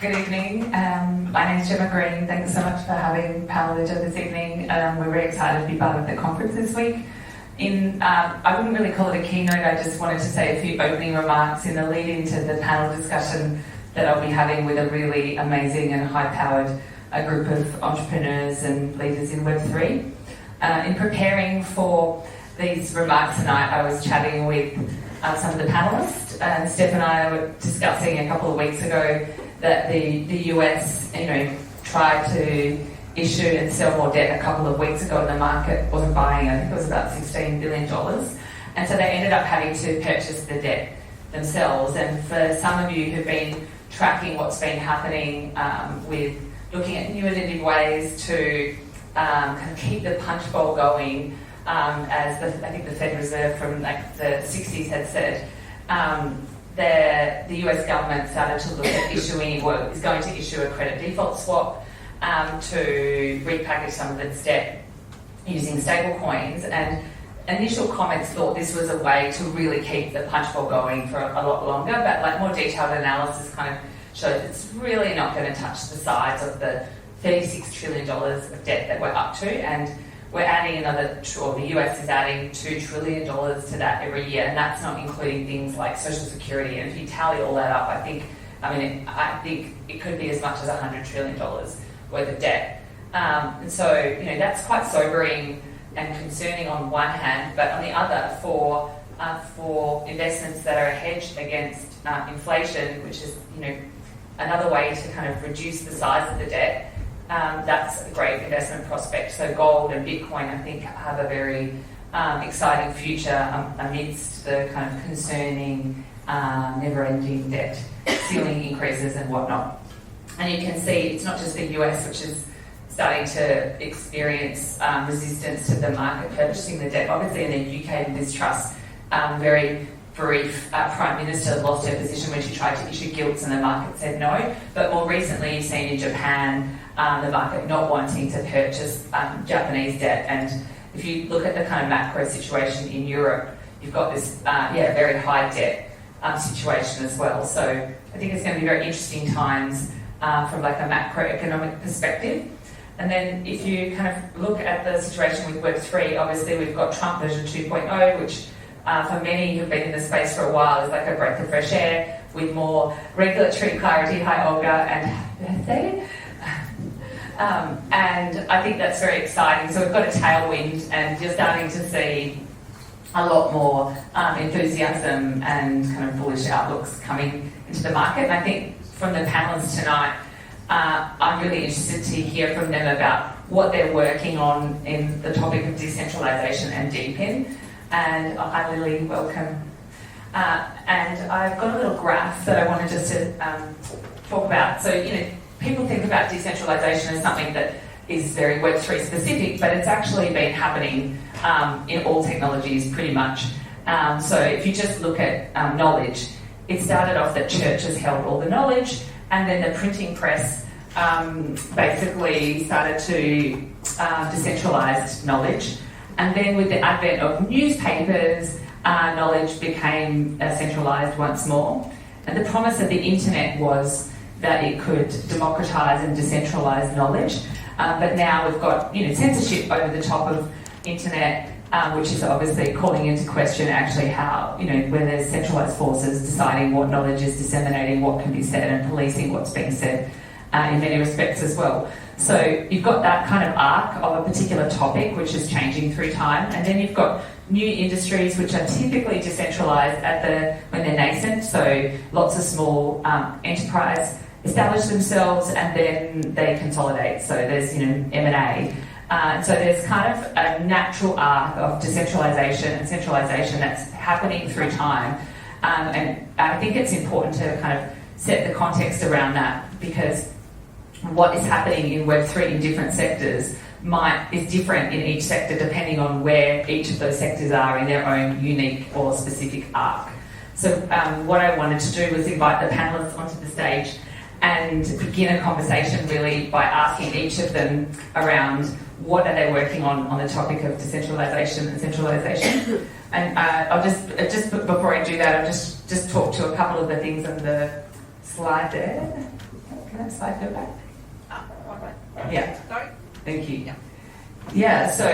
Good evening. My name is Jemma. Thanks so much for having Powerledger this evening. We're very excited to be part of the conference this week. I wouldn't really call it a keynote, I just wanted to say a few opening remarks in the lead into the panel discussion that I'll be having with a really amazing and high-powered group of entrepreneurs and leaders in Web3. In preparing for these remarks tonight, I was chatting with some of the panelists, and Stefan and I were discussing a couple of weeks ago that the US, tried to issue and sell more debt a couple of weeks ago, and the market wasn't buying. I think it was about $16 billion, and so they ended up having to purchase the debt themselves. And for some of you who've been tracking what's been happening with looking at new innovative ways to kind of keep the punch bowl going, as I think the Fed Reserve from like the 60s had said, the US government started to look at is going to issue a credit default swap to repackage some of its debt using stable coins. And initial comments thought this was a way to really keep the punch bowl going for a lot longer, but like more detailed analysis kind of showed it's really not going to touch the size of the $36 trillion of debt that we're up to, and we're adding the US is adding $2 trillion to that every year, and that's not including things like Social Security. And if you tally all that up, I think it could be as much as $100 trillion worth of debt. And so, that's quite sobering and concerning on one hand, but on the other, for investments that are hedged against inflation, which is, another way to kind of reduce the size of the debt, that's a great investment prospect. So gold and Bitcoin, I think, have a very exciting future amidst the kind of concerning, never-ending debt ceiling increases and whatnot. And you can see it's not just the US, which is starting to experience resistance to the market purchasing the debt. Obviously, in the UK, Liz Truss, very brief Prime Minister lost her position when she tried to issue gilts and the market said no. But more recently, you've seen in Japan the market not wanting to purchase Japanese debt. And if you look at the kind of macro situation in Europe, you've got this very high debt situation as well. So I think it's going to be very interesting times from like a macroeconomic perspective. And then if you kind of look at the situation with Web3, obviously we've got Trump version 2.0, which for many who've been in the space for a while is like a breath of fresh air with more regulatory clarity. Hi Olga, and happy birthday. And I think that's very exciting. So we've got a tailwind, and you're starting to see a lot more enthusiasm and kind of bullish outlooks coming into the market. And I think from the panelists tonight, I'm really interested to hear from them about what they're working on in the topic of decentralisation and DePIN. And hi Lily, welcome. And I've got a little graph that I wanted just to talk about. So, people think about decentralisation as something that is very Web3 specific, but it's actually been happening in all technologies pretty much. So if you just look at knowledge, it started off that churches held all the knowledge, and then the printing press basically started to decentralise knowledge. And then with the advent of newspapers, knowledge became centralised once more. And the promise of the internet was that it could democratise and decentralise knowledge. But now we've got censorship over the top of internet, which is obviously calling into question actually how, where there's centralised forces deciding what knowledge is disseminating, what can be said, and policing what's being said in many respects as well. So you've got that kind of arc of a particular topic which is changing through time, and then you've got new industries which are typically decentralised when they're nascent. So lots of small enterprise establish themselves and then they consolidate. So there's M&A. So there's kind of a natural arc of decentralisation and centralisation that's happening through time. And I think it's important to kind of set the context around that, because what is happening in Web3 in different sectors is different in each sector depending on where each of those sectors are in their own unique or specific arc. So what I wanted to do was invite the panelists onto the stage and begin a conversation really by asking each of them around what are they working on the topic of decentralisation and centralisation. And I'll just before I do that, I'll just talk to a couple of the things on the slide there. Can that slide go back? Yeah. Sorry? Thank you. Yeah, so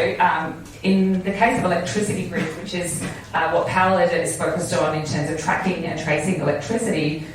in the case of electricity grids, which is what Powerledger is focused on in terms of tracking and tracing electricity,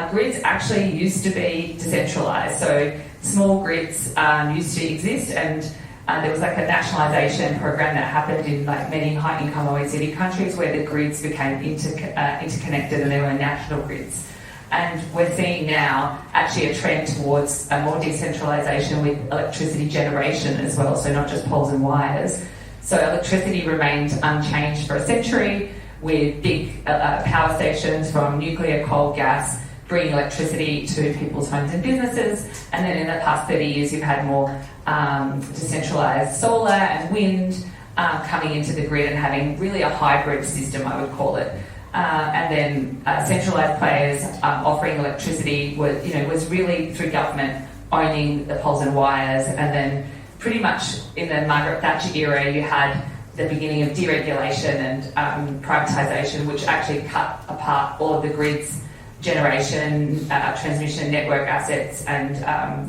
grids actually used to be decentralised. So small grids used to exist, and there was like a nationalisation program that happened in like many high-income OECD countries where the grids became interconnected and there were national grids. And we're seeing now actually a trend towards a more decentralisation with electricity generation as well, so not just poles and wires. So electricity remained unchanged for a century with big power stations from nuclear, coal, gas, bringing electricity to people's homes and businesses. And then in the past 30 years, you've had more decentralised solar and wind coming into the grid and having really a hybrid system, I would call it. And then centralised players offering electricity was really through government owning the poles and wires. And then pretty much in the Margaret Thatcher era, you had the beginning of deregulation and privatisation, which actually cut apart all of the grids, generation, transmission, network assets, and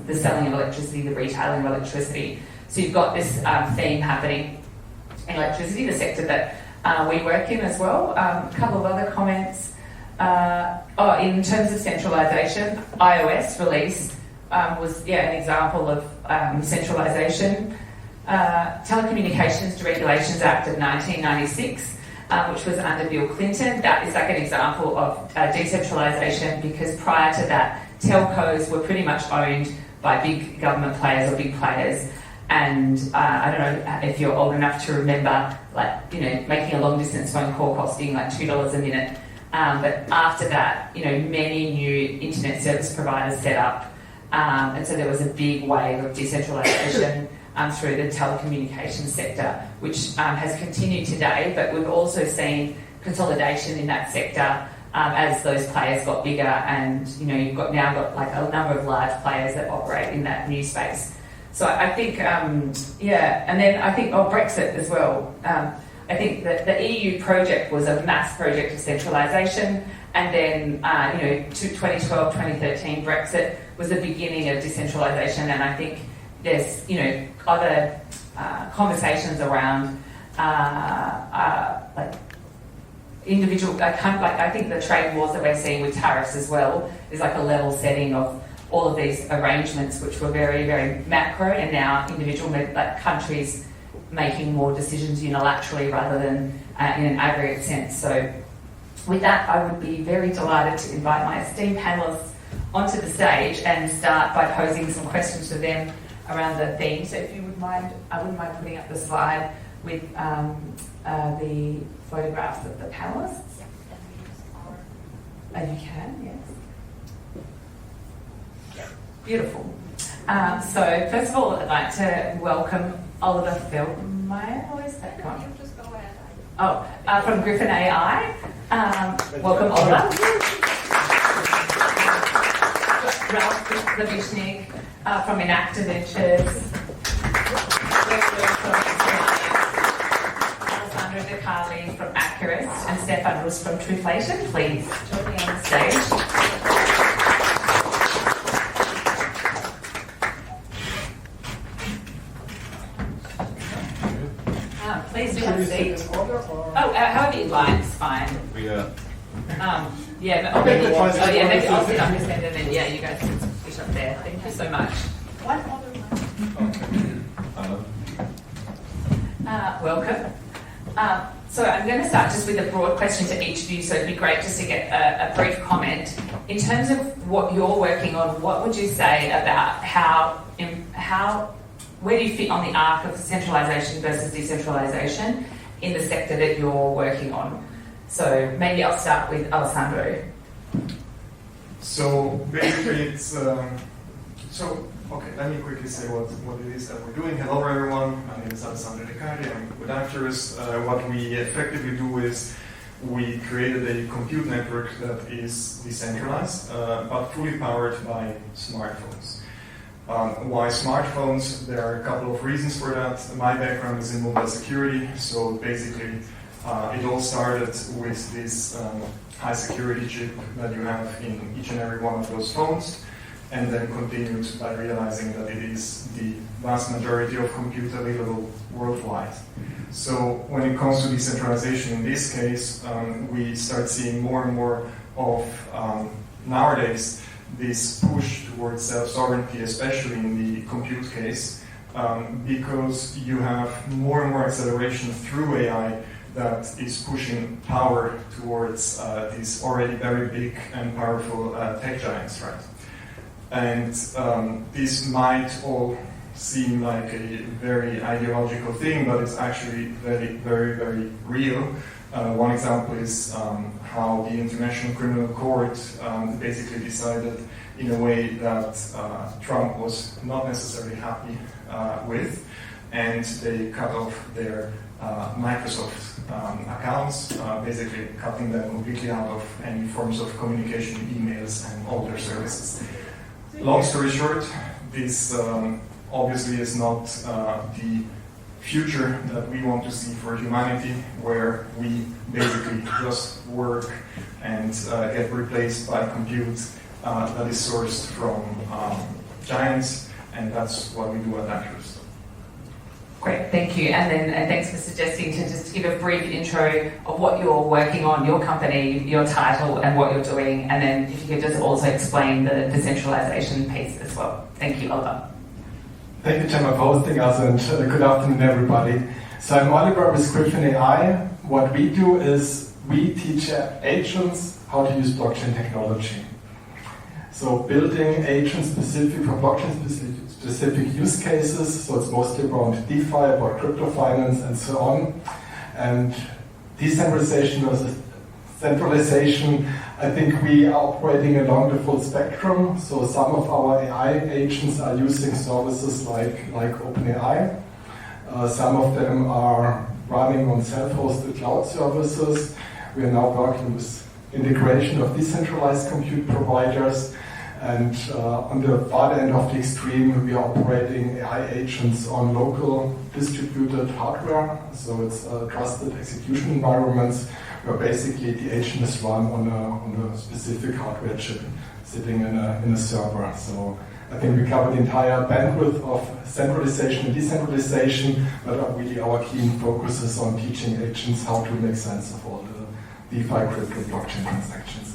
the selling of electricity, the retailing of electricity. So you've got this theme happening in electricity, the sector that we work in as well. A couple of other comments. In terms of centralisation, iOS release was an example of centralisation. Telecommunications Deregulations Act of 1996, which was under Bill Clinton, that is like an example of decentralisation, because prior to that, telcos were pretty much owned by big government players or big players. And I don't know if you're old enough to remember, making a long distance phone call costing like $2 a minute. But after that, many new internet service providers set up. And so there was a big wave of decentralisation through the telecommunications sector, which has continued today. But we've also seen consolidation in that sector as those players got bigger, and you've got like a number of large players that operate in that new space. So I think, and then I think Brexit as well. I think that the EU project was a mass project of centralisation, and then 2012, 2013 Brexit was the beginning of decentralisation, and I think there's other conversations around individual I think the trade wars that we're seeing with tariffs as well is like a level setting of all of these arrangements, which were very, very macro, and now individual countries making more decisions unilaterally rather than in an aggregate sense. So with that, I would be very delighted to invite my esteemed panelists onto the stage and start by posing some questions to them around the theme. So if you would mind, I wouldn't mind putting up the slide with the photographs of the panelists. Oh, you can, yes. Beautiful. So first of all, I'd like to welcome Oliver Feldmeir. Where's that gone? You just go ahead. Oh, from Griffin AI. Welcome, Oliver. Ralf Glabischnig from Inacta Ventures. Alessandro Carli from Acurast, and Stefan from Truflation. Please join me on the stage. Please do have a seat. However you'd like, it's fine. Maybe I'll sit up this end, and then you guys can sit up there. Thank you so much. One other one. Welcome. So I'm going to start just with a broad question to each of you, so it'd be great just to get a brief comment. In terms of what you're working on, what would you say about where do you fit on the arc of centralisation versus decentralisation in the sector that you're working on? So maybe I'll start with Alessandro. So basically it's, let me quickly say what it is that we're doing. Hello everyone, my name is Alessandro, I'm with Acurast. What we effectively do is we created a compute network that is decentralized, but fully powered by smartphones. Why smartphones? There are a couple of reasons for that. My background is in mobile security, so basically it all started with this high security chip that you have in each and every one of those phones. and then continued by realizing that it is the vast majority of compute available worldwide. So when it comes to decentralization in this case, we start seeing more and more of nowadays this push towards self-sovereignty, especially in the compute case, because you have more and more acceleration through AI that is pushing power towards these already very big and powerful tech giants, right? And this might all seem like a very ideological thing, but it's actually very, very, very real. One example is how the International Criminal Court basically decided in a way that Trump was not necessarily happy with, and they cut off their Microsoft accounts, basically cutting them completely out of any forms of communication, emails, and all their services. Long story short, this obviously is not the future that we want to see for humanity, where we basically just work and get replaced by compute that is sourced from giants, and that's what we do at Acurast. Great, thank you. And then thanks for suggesting to just give a brief intro of what you're working on, your company, your title, and what you're doing. And then if you could just also explain the decentralization piece as well. Thank you, Oliver. Thank you, Jemma, for hosting us, and good afternoon, everybody. So I'm Oliver with Griffin AI. What we do is we teach agents how to use blockchain technology. So building agents specific for blockchain specific use cases, so it's mostly around DeFi, about crypto finance and so on. And decentralization versus centralization, I think we are operating along the full spectrum. So some of our AI agents are using services like OpenAI. Some of them are running on self-hosted cloud services. We are now working with integration of decentralized compute providers. And on the far end of the extreme, we are operating AI agents on local distributed hardware. So it's trusted execution environments where basically the agent is run on a specific hardware chip sitting in a server. So I think we cover the entire bandwidth of centralization and decentralization, but really our key focus is on teaching agents how to make sense of all the DeFi crypto blockchain transactions.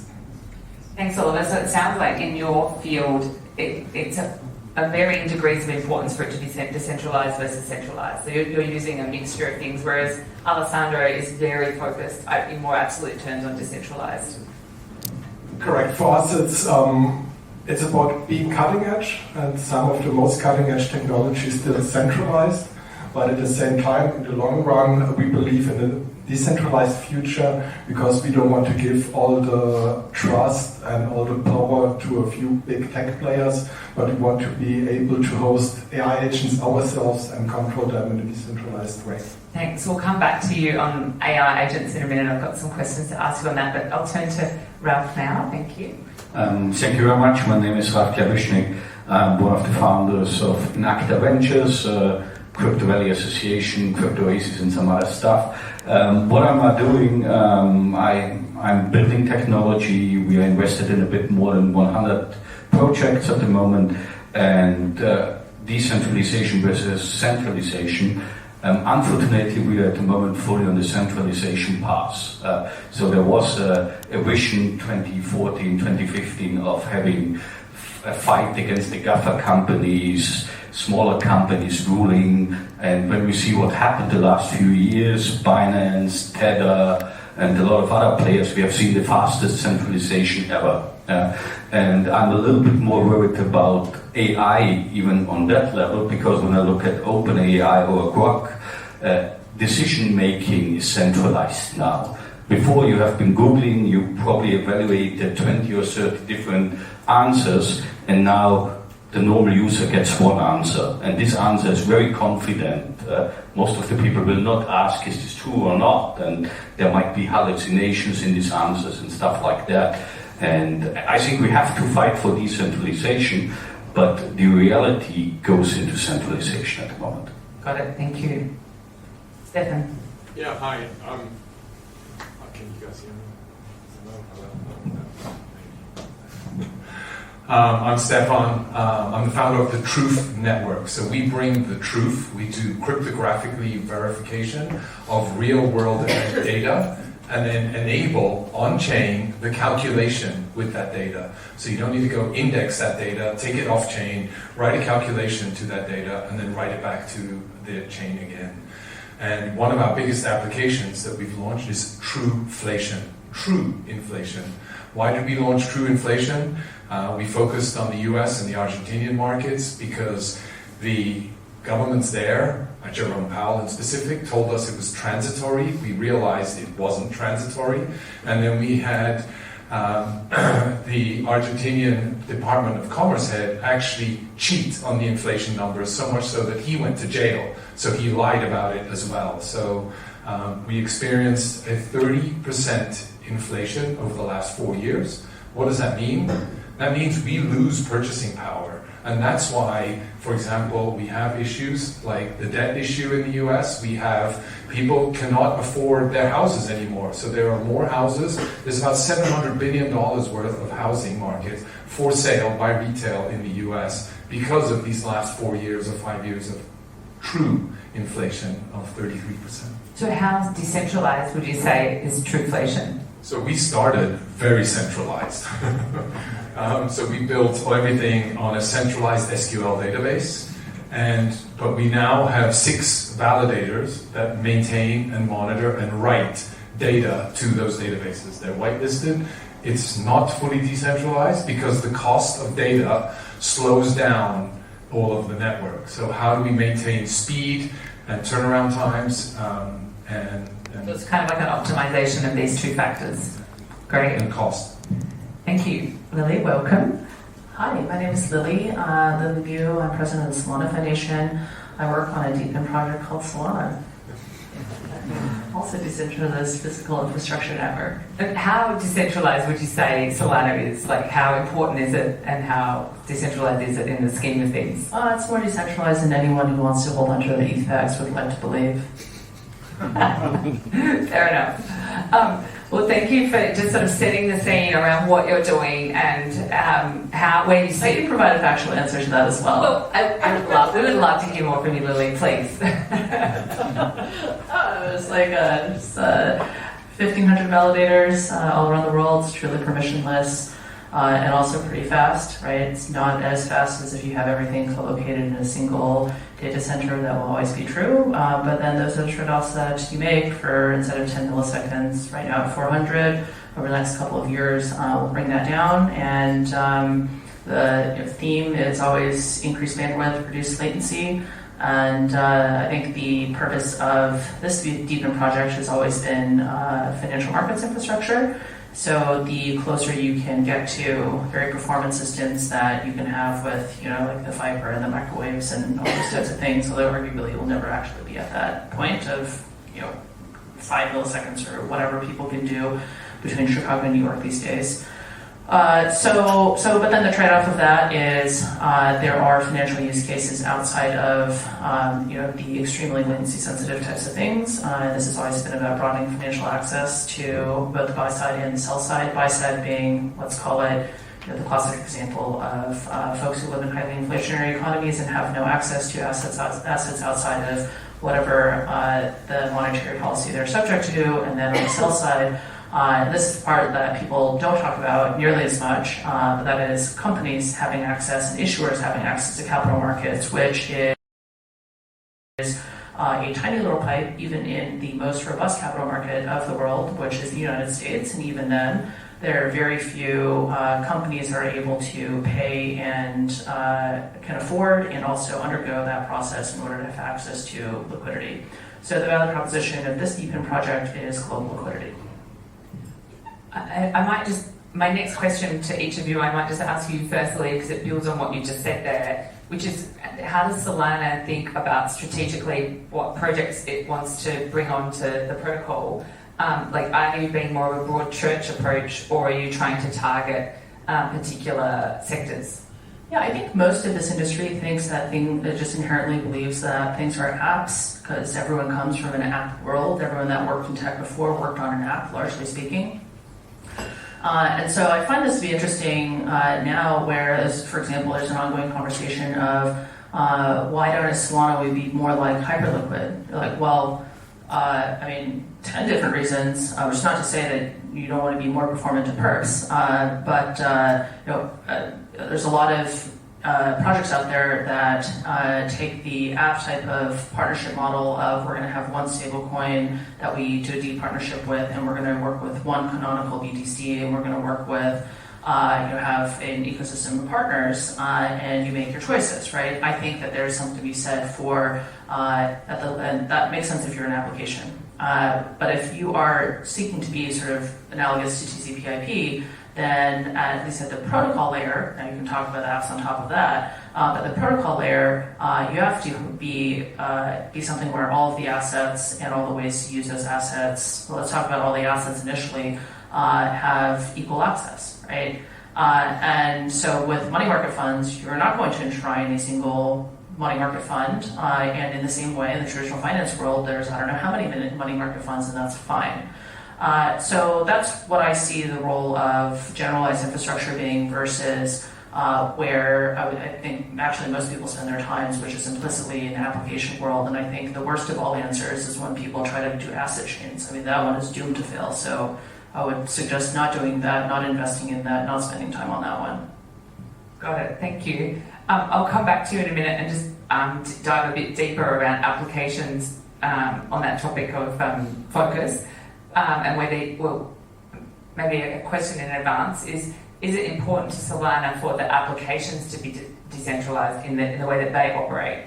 Thanks, Oliver. So it sounds like in your field, it's a varying degrees of importance for it to be decentralized versus centralized. So you're using a mixture of things, whereas Alessandro is very focused in more absolute terms on decentralized. Correct. For us, it's about being cutting edge, and some of the most cutting edge technology is still centralized. But at the same time, in the long run, we believe in a decentralized future because we don't want to give all the trust and all the power to a few big tech players, but we want to be able to host AI agents ourselves and control them in a decentralized way. Thanks. We'll come back to you on AI agents in a minute. I've got some questions to ask you on that, but I'll turn to Ralf now. Thank you. Thank you very much. My name is Ralf Glabischnig. I'm one of the founders of Inacta Ventures, Crypto Valley Association, Crypto Oasis, and some other stuff. What am I doing? I'm building technology. We are invested in a bit more than 100 projects at the moment, and decentralization versus centralization. Unfortunately, we are at the moment fully on the centralization path. So there was a vision 2014, 2015 of having a fight against the GAFA companies, smaller companies ruling, and when we see what happened the last few years, Binance, Tether, and a lot of other players, we have seen the fastest centralization ever. And I'm a little bit more worried about AI, even on that level, because when I look at OpenAI or Grok, decision making is centralized now. Before you have been Googling, you probably evaluated 20 or 30 different answers, and now the normal user gets one answer, and this answer is very confident. Most of the people will not ask, is this true or not? And there might be hallucinations in these answers and stuff like that. And I think we have to fight for decentralization, but the reality goes into centralization at the moment. Got it. Thank you. Stefan. Yeah, hi. Can you guys hear me? I'm Stefan. I'm the founder of the Truth Network. So we bring the truth. We do cryptographically verification of real-world data and then enable on-chain the calculation with that data. So you don't need to go index that data, take it off-chain, write a calculation to that data, and then write it back to the chain again. And one of our biggest applications that we've launched is Truflation, true inflation. Why did we launch true inflation? We focused on the US and the Argentinian markets because the governments there, Jerome Powell in specific, told us it was transitory. We realized it wasn't transitory. And then we had the Argentinian Department of Commerce head actually cheat on the inflation numbers, so much so that he went to jail. So he lied about it as well. So we experienced a 30% inflation over the last 4 years. What does that mean? That means we lose purchasing power. And that's why, for example, we have issues like the debt issue in the US. We have people cannot afford their houses anymore. So there are more houses. There's about $700 billion worth of housing market for sale by retail in the US because of these last 4 years or 5 years of true inflation of 33%. So how decentralized would you say is Truflation? So we started very centralized. So we built everything on a centralized SQL database, but we now have 6 validators that maintain and monitor and write data to those databases. They're whitelisted. It's not fully decentralized because the cost of data slows down all of the network. So how do we maintain speed and turnaround times So it's kind of like an optimization of these 2 factors. Great. and cost? Thank you. Lily, welcome. Hi, my name is Lily. Lily Liu. I'm president of the Solana Foundation. I work on a DePIN project called Solana. Also decentralized physical infrastructure network. And how decentralized would you say Solana is? Like, how important is it and how decentralized is it in the scheme of things? It's more decentralized than anyone who wants to hold onto the ETH bags would like to believe. Fair enough. Well, thank you for just sort of setting the scene around what you're doing and where you see. I can provide a factual answer to that as well. Well, we would love to hear more from you, Lily, please. It's like 1,500 validators all around the world. It's truly permissionless and also pretty fast, right? It's not as fast as if you have everything co-located in a single data center. That will always be true. But then those are the trade-offs that you make for instead of 10 milliseconds right now at 400 over the next couple of years, we'll bring that down. And the theme is always increase bandwidth, reduce latency. And I think the purpose of this DePIN project has always been financial markets infrastructure. So the closer you can get to very performance systems that you can have with, like the fiber and the microwaves and all those types of things, although arguably you'll never actually be at that point of, 5 milliseconds or whatever people can do between Chicago and New York these days. But then the trade-off of that is there are financial use cases outside of the extremely latency-sensitive types of things. This has always been about broadening financial access to both the buy side and the sell side. Buy side being, let's call it, the classic example of folks who live in highly inflationary economies and have no access to assets outside of whatever the monetary policy they're subject to, and then on the sell side. This is the part that people don't talk about nearly as much, but that is companies having access and issuers having access to capital markets, which is a tiny little pipe, even in the most robust capital market of the world, which is the United States. And even then, there are very few companies that are able to pay and can afford and also undergo that process in order to have access to liquidity. So the value proposition of this DePIN project is global liquidity. My next question to each of you, I might just ask you firstly, because it builds on what you just said there, which is how does Solana think about strategically what projects it wants to bring onto the protocol? Are you being more of a broad church approach, or are you trying to target particular sectors? Yeah, I think most of this industry thinks that it just inherently believes that things are apps, because everyone comes from an app world. Everyone that worked in tech before worked on an app, largely speaking. And so I find this to be interesting now, whereas, for example, there's an ongoing conversation of why don't Solana we be more like Hyperliquid? You're like, well, I mean, 10 different reasons, which is not to say that you don't want to be more performant to perps, but there's a lot of projects out there that take the app type of partnership model of we're going to have one stable coin that we do a deep partnership with, and we're going to work with one canonical BTC, and we're going to work with have an ecosystem of partners, and you make your choices, right? I think that there's something to be said for and that makes sense if you're an application. But if you are seeking to be sort of analogous to TCP/IP, then at least at the protocol layer, now you can talk about apps on top of that, but the protocol layer, you have to be something where all of the assets and all the ways to use those assets, well, let's talk about all the assets initially, have equal access, right? And so with money market funds, you're not going to enshrine a single money market fund, and in the same way, in the traditional finance world, there's I don't know how many money market funds, and that's fine. So that's what I see the role of generalized infrastructure being versus where I think actually most people spend their times, which is implicitly in the application world. And I think the worst of all answers is when people try to do asset chains. I mean, that one is doomed to fail. So I would suggest not doing that, not investing in that, not spending time on that one. Got it. Thank you. I'll come back to you in a minute and just dive a bit deeper around applications on that topic of focus. And maybe a question in advance is it important to Solana for the applications to be decentralized in the way that they operate?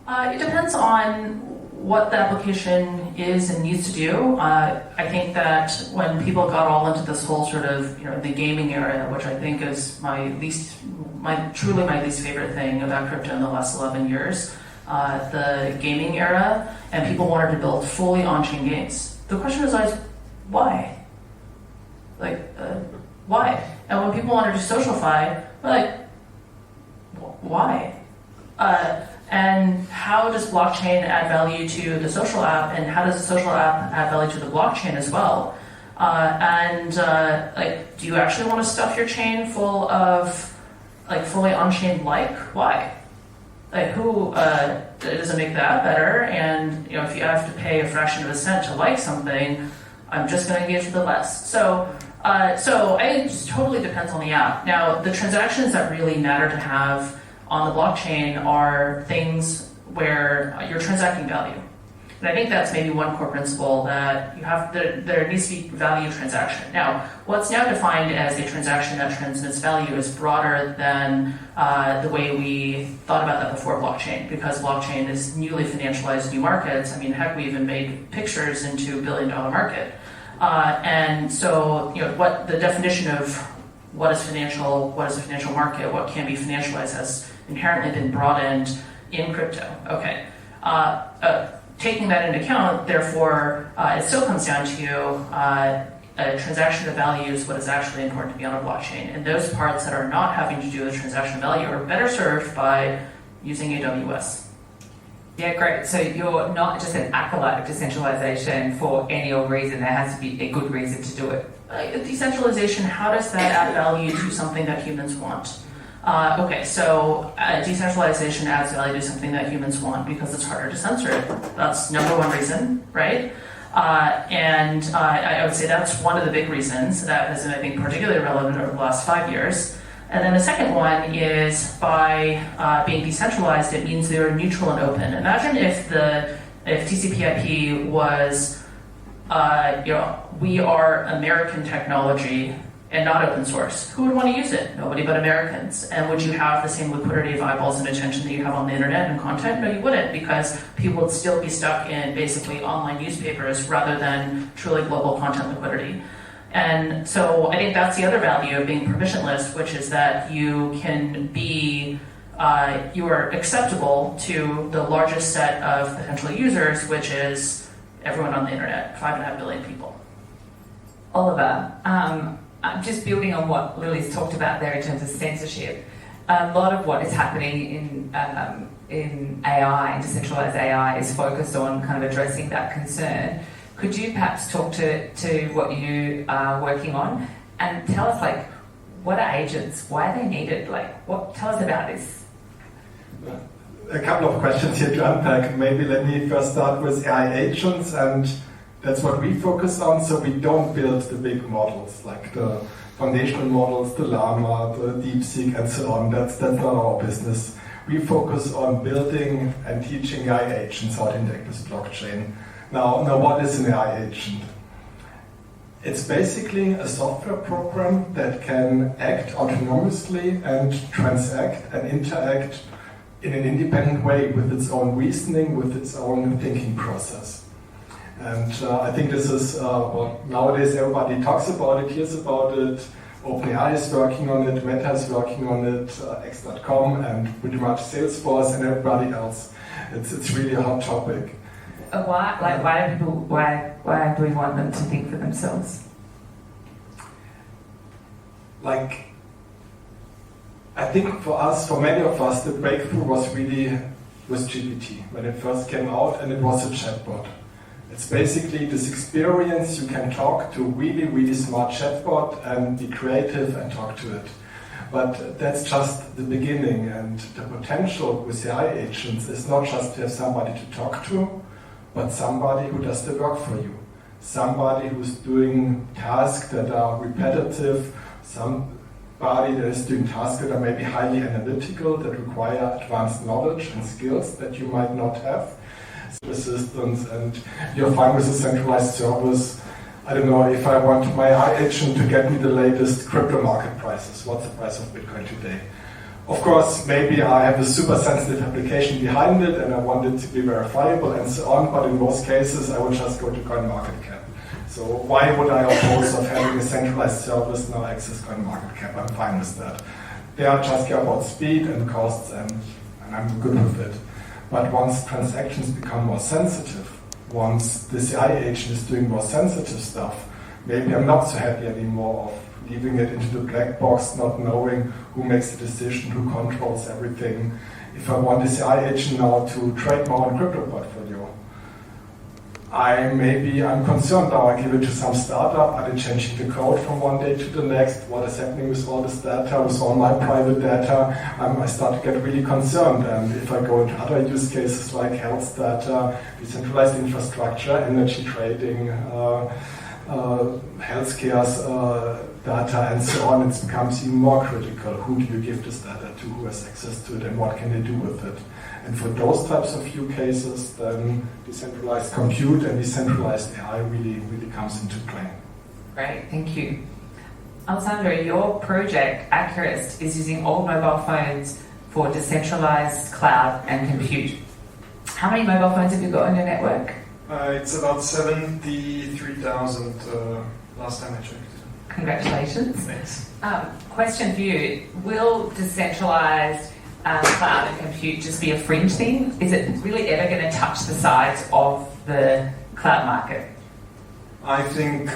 It depends on what the application is and needs to do. I think that when people got all into this whole sort of, the gaming era, which I think is my least favorite thing about crypto in the last 11 years, the gaming era, and people wanted to build fully on-chain games. The question is always, why? Why? And when people want to do SocialFi, we're like, why? And how does blockchain add value to the social app, and how does the social app add value to the blockchain as well? Do you actually want to stuff your chain full of fully on-chain why? Who does it make that better? And if you have to pay a fraction of a cent to like something, I'm just going to give the less. So it just totally depends on the app. Now, the transactions that really matter to have on the blockchain are things where you're transacting value. And I think that's maybe one core principle that you have. There needs to be value transaction. Now, what's now defined as a transaction that transmits value is broader than the way we thought about that before blockchain, because blockchain is newly financialized new markets. I mean, heck, we even made pictures into $1 billion market. And so, what the definition of what is a financial market, what can be financialized has inherently been broadened in crypto. Okay. Taking that into account, therefore, it still comes down to a transaction of value is what is actually important to be on a blockchain. And those parts that are not having to do with transaction value are better served by using AWS. Yeah, great. So you're not just an acolyte of decentralization for any old reason. There has to be a good reason to do it. Decentralization, how does that add value to something that humans want? So decentralization adds value to something that humans want because it's harder to censor it. That's number one reason, right? And I would say that's one of the big reasons that has been, I think, particularly relevant over the last 5 years. And then the second one is by being decentralized, it means they're neutral and open. Imagine if TCP/IP was, we are American technology and not open source. Who would want to use it? Nobody but Americans. And would you have the same liquidity of eyeballs and attention that you have on the internet and content? No, you wouldn't, because people would still be stuck in basically online newspapers rather than truly global content liquidity. And so I think that's the other value of being permissionless, which is that you can be, you are acceptable to the largest set of potential users, which is everyone on the internet, 5.5 billion people. Oliver, just building on what Lily's talked about there in terms of censorship, a lot of what is happening in AI, in decentralized AI, is focused on kind of addressing that concern. Could you perhaps talk to what you are working on And tell us, like, what are agents? Why are they needed? Like, tell us about this. A couple of questions here to unpack. Maybe let me first start with AI agents, and that's what we focus on. So we don't build the big models, like the foundational models, the Llama, the DeepSeek, and so on. That's not our business. We focus on building and teaching AI agents how to interact with blockchain. Now, what is an AI agent? It's basically a software program that can act autonomously and transact and interact in an independent way with its own reasoning, with its own thinking process. And I think this is what nowadays everybody talks about it, hears about it. OpenAI is working on it, Meta is working on it, X.com, and pretty much Salesforce and everybody else. It's really a hot topic. Why do we want them to think for themselves? Like, I think for many of us, the breakthrough was really with GPT when it first came out, and it was a chatbot. It's basically this experience you can talk to really, really smart chatbot and be creative and talk to it. But that's just the beginning, and the potential with AI agents is not just to have somebody to talk to, but somebody who does the work for you. Somebody who's doing tasks that are repetitive, somebody that is doing tasks that are maybe highly analytical, that require advanced knowledge and skills that you might not have. Assistance, and you're fine with a centralized service. I don't know, if I want my AI agent to get me the latest crypto market prices, what's the price of Bitcoin today? Of course, maybe I have a super sensitive application behind it and I want it to be verifiable and so on, but in most cases I would just go to CoinMarketCap. So why would I oppose of having a centralized service now access CoinMarketCap? I'm fine with that. They are just care about speed and costs, and I'm good with it. But once transactions become more sensitive, once this AI agent is doing more sensitive stuff, maybe I'm not so happy anymore of leaving it into the black box, not knowing who makes the decision, who controls everything. If I want this AI agent now to trade my own crypto portfolio, I'm concerned now. I give it to some startup. Are they changing the code from one day to the next? What is happening with all this data, with all my private data? I start to get really concerned. And if I go into other use cases like health data, decentralized infrastructure, energy trading, healthcare data, and so on, it becomes even more critical. Who do you give this data to? Who has access to it? And what can they do with it? And for those types of use cases, then decentralized compute and decentralized AI really comes into play. Great, thank you. Alessandro, your project, Acurast, is using old mobile phones for decentralized cloud and compute. How many mobile phones have you got on your network? It's about 73,000 last time I checked. Congratulations. Thanks. Question for you. Will decentralized cloud and compute just be a fringe thing? Is it really ever going to touch the sides of the cloud market? I think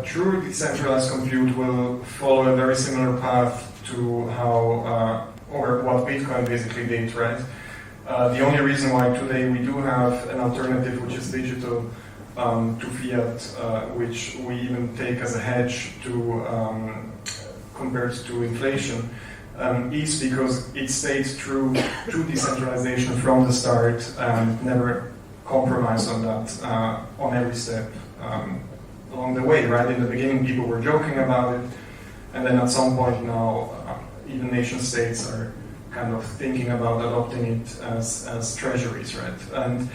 true decentralized compute will follow a very similar path to how, or what Bitcoin basically did, right? The only reason why today we do have an alternative which is digital to fiat, which we even take as a hedge to compared to inflation, is because it stayed true to decentralization from the start and never compromised on that on every step along the way, right? In the beginning, people were joking about it, and then at some point now, even nation states are kind of thinking about adopting it as treasuries, right? And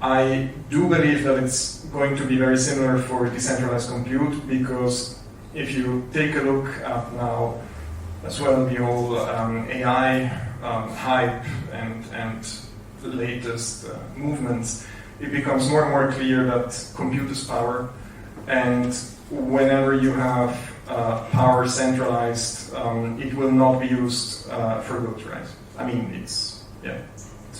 I do believe that it's going to be very similar for decentralized compute, because if you take a look at now as well the whole AI hype and the latest movements, it becomes more and more clear that compute is power, and whenever you have power centralized, it will not be used for good, right? I mean, it's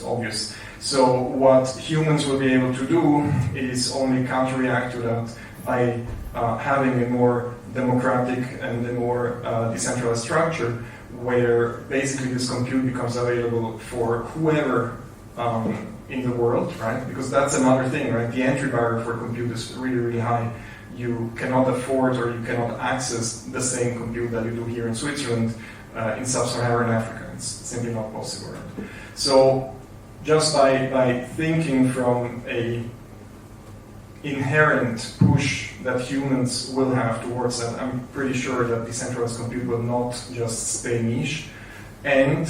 obvious. So what humans will be able to do is only counter-react to that by having a more democratic and a more decentralized structure, where basically this compute becomes available for whoever in the world, right? Because that's another thing, right? The entry barrier for compute is really, really high. you cannot afford or you cannot access the same compute that you do here in Switzerland in sub-Saharan Africa. It's simply not possible. Right? So just by thinking from a inherent push that humans will have towards that, I'm pretty sure that decentralized compute will not just stay niche. And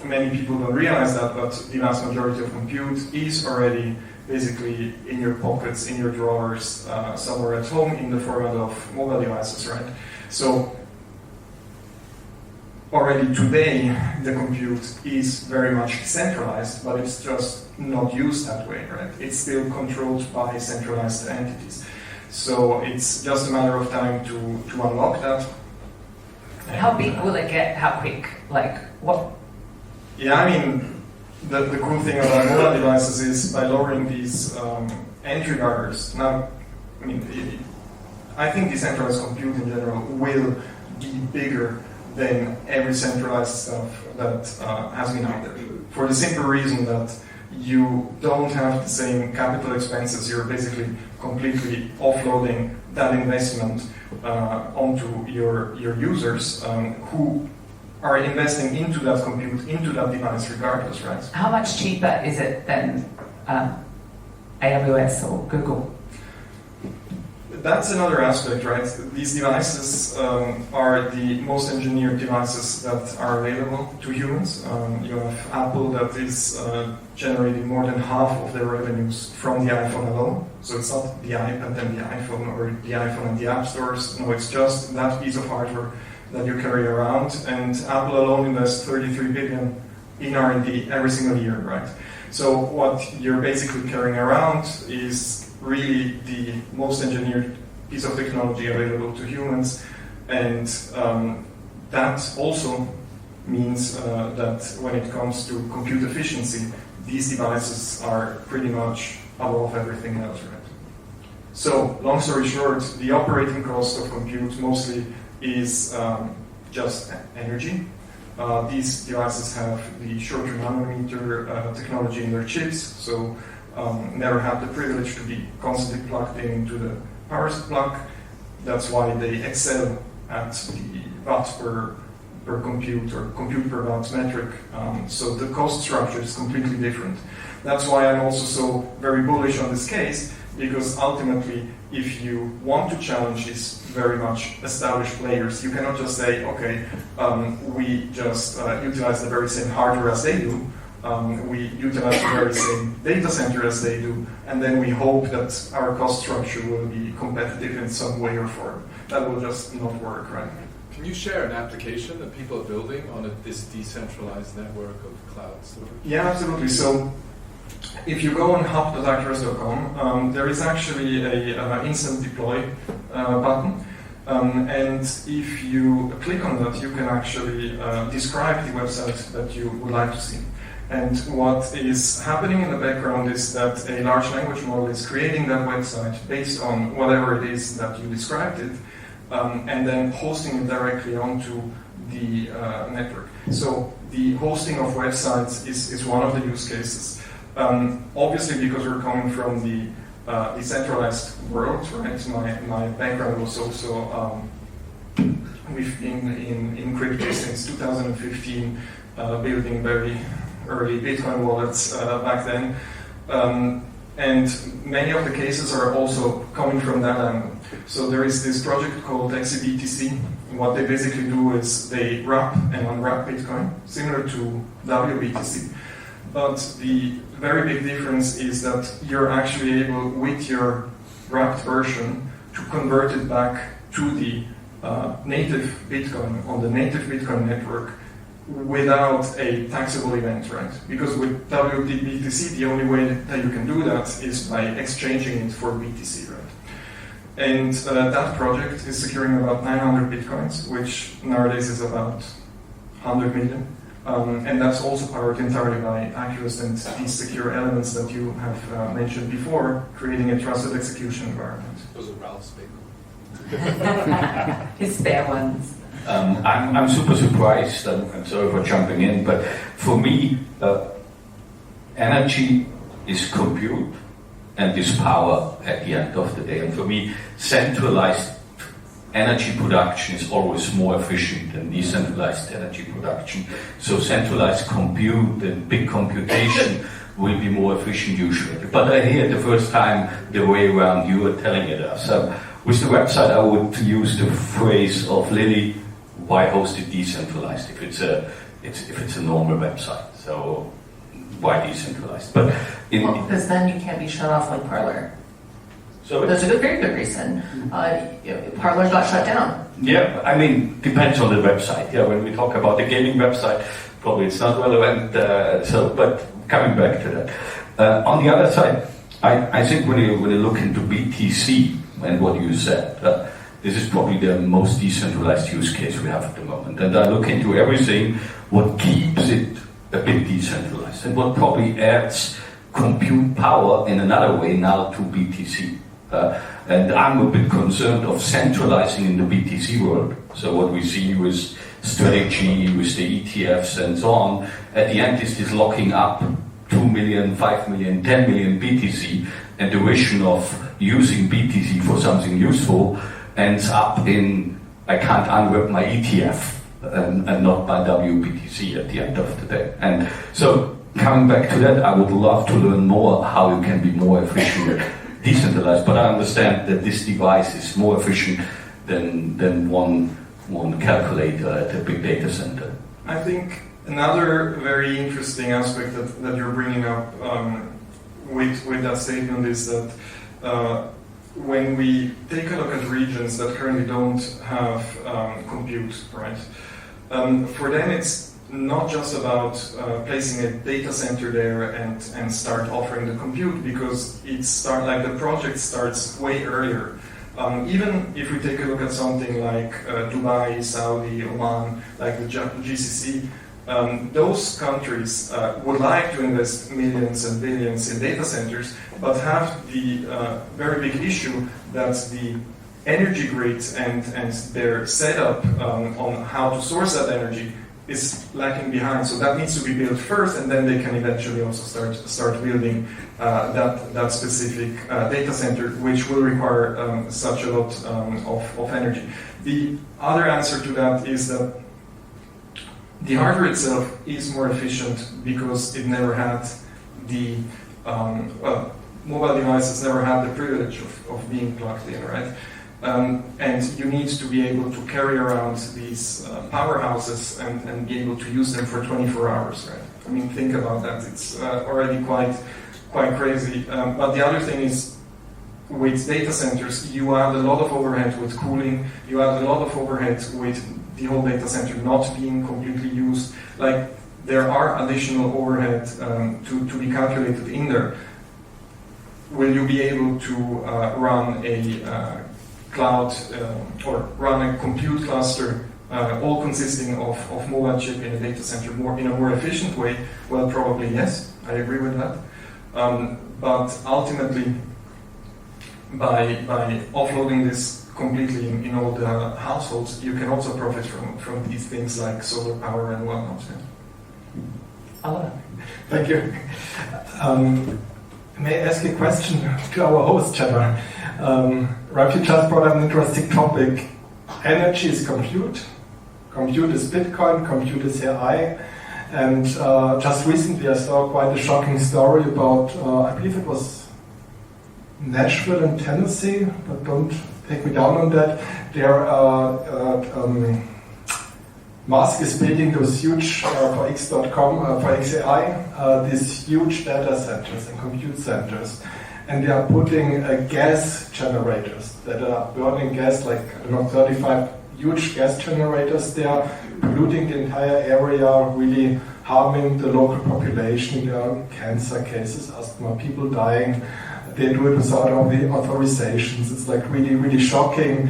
many people don't realize that, but the vast majority of compute is already basically in your pockets, in your drawers, somewhere at home in the format of mobile devices, right? So already today, the compute is very much decentralized, but it's just not used that way, right? It's still controlled by centralized entities. So it's just a matter of time to unlock that. How big will it get? How quick? Like, what? Yeah, I mean, the cool thing about mobile devices is by lowering these entry barriers. Now, I mean, I think decentralized compute in general will be bigger than every centralized stuff that has been out there. For the simple reason that you don't have the same capital expenses. You're basically completely offloading that investment onto your users who are investing into that compute, into that device regardless, right? How much cheaper is it than AWS or Google? That's another aspect, right? These devices are the most engineered devices that are available to humans. You have Apple that is generating more than half of their revenues from the iPhone alone. So it's not the iPad and the iPhone or the iPhone and the App Stores. No, it's just that piece of hardware that you carry around. And Apple alone invests $33 billion in R&D every single year, right? So what you're basically carrying around is really the most engineered piece of technology available to humans, and that also means that when it comes to compute efficiency, these devices are pretty much above everything else, right? So, long story short, the operating cost of compute mostly is just energy. These devices have the short-term nanometer technology in their chips, so never had the privilege to be constantly plugged into the power plug. That's why they excel at the watts per compute or compute per watt metric. So the cost structure is completely different. That's why I'm also so very bullish on this case, because ultimately, if you want to challenge these very much established players, you cannot just say, okay, we just utilize the very same hardware as they do. We utilize the very same data center as they do, and then we hope that our cost structure will be competitive in some way or form. That will just not work, right? Can you share an application that people are building on this decentralized network of cloud storage? Yeah, absolutely. So if you go on hub.acurast.com, there is actually an instant deploy button. And if you click on that, you can actually describe the website that you would like to see. And what is happening in the background is that a large language model is creating that website based on whatever it is that you described it, and then hosting it directly onto the network. So the hosting of websites is one of the use cases. Obviously, because we're coming from the decentralized world, right? My background was also we've been in crypto since 2015, building very early Bitcoin wallets back then. And many of the cases are also coming from that angle. So there is this project called XCBTC. What they basically do is they wrap and unwrap Bitcoin, similar to WBTC. But the very big difference is that you're actually able, with your wrapped version, to convert it back to the native Bitcoin on the native Bitcoin network without a taxable event, right? Because with WBTC, the only way that you can do that is by exchanging it for BTC, right? And that project is securing about 900 Bitcoins, which nowadays is about 100 million. And that's also powered entirely by Acurast and these secure elements that you have mentioned before, creating a trusted execution environment. Those are Ralph's big His spare ones. I'm super surprised, and sorry for jumping in, but for me, energy is compute, and this power at the end of the day. And for me, centralized energy production is always more efficient than decentralized energy production. So centralized compute and big computation will be more efficient usually. But I hear the first time the way around you are telling it us. So with the website, I would use the phrase of Lily, why host it decentralized if it's a normal website? So why decentralized? But because then you can't be shut off like Parler. So There's a very good reason. Parler got shut down. yeah, I mean, depends on the website. Yeah, when we talk about the gaming website, probably it's not relevant. But coming back to that, on the other side, I think when you look into BTC and what you said, this is probably the most decentralized use case we have at the moment. And I look into everything, what keeps it a bit decentralized, and what probably adds compute power in another way now to BTC. And I'm a bit concerned of centralizing in the BTC world. So what we see with strategy, with the ETFs and so on, at the end is this locking up 2 million, 5 million, 10 million BTC, and the vision of using BTC for something useful ends up in, I can't unwrap my ETF and not my WBTC at the end of the day. And so coming back to that, I would love to learn more how you can be more efficient decentralized, but I understand that this device is more efficient than one calculator at a big data center. I think another very interesting aspect that you're bringing up with that statement is that when we take a look at regions that currently don't have compute, right? For them, it's not just about placing a data center there and start offering the compute, because the project starts way earlier. Even if we take a look at something like Dubai, Saudi, Oman, like the GCC, those countries would like to invest millions and billions in data centers, but have the very big issue that the energy grid and their setup on how to source that energy is lacking behind. So that needs to be built first, and then they can eventually also start building that specific data center, which will require such a lot of energy. The other answer to that is that the hardware itself is more efficient because it never had the mobile devices never had the privilege of being plugged in, right? And you need to be able to carry around these powerhouses and be able to use them for 24 hours, right? I mean, think about that. It's already quite crazy. But the other thing is, with data centers, you add a lot of overhead with cooling. You add a lot of overhead with the whole data center not being completely used. Like, there are additional overhead to be calculated in there. Will you be able to run a cloud or run a compute cluster all consisting of mobile chip in a data center in a more efficient way? Well, probably yes, I agree with that. But ultimately, by offloading this completely in all the households, you can also profit from these things like solar power and whatnot. Yeah. Thank you. May I ask a question to our host, Jemma? Ralf, you just brought up an interesting topic. Energy is compute. Compute is Bitcoin. Compute is AI. And just recently I saw quite a shocking story about, I believe it was Nashville in Tennessee, but don't take me down on that. There, Musk is building those huge, for X.com, for XAI, these huge data centers and compute centers. And they are putting gas generators that are burning gas, like 35 huge gas generators there, polluting the entire area, really harming the local population. There are cancer cases, asthma, people dying. They do it without all the authorizations. It's like really, really shocking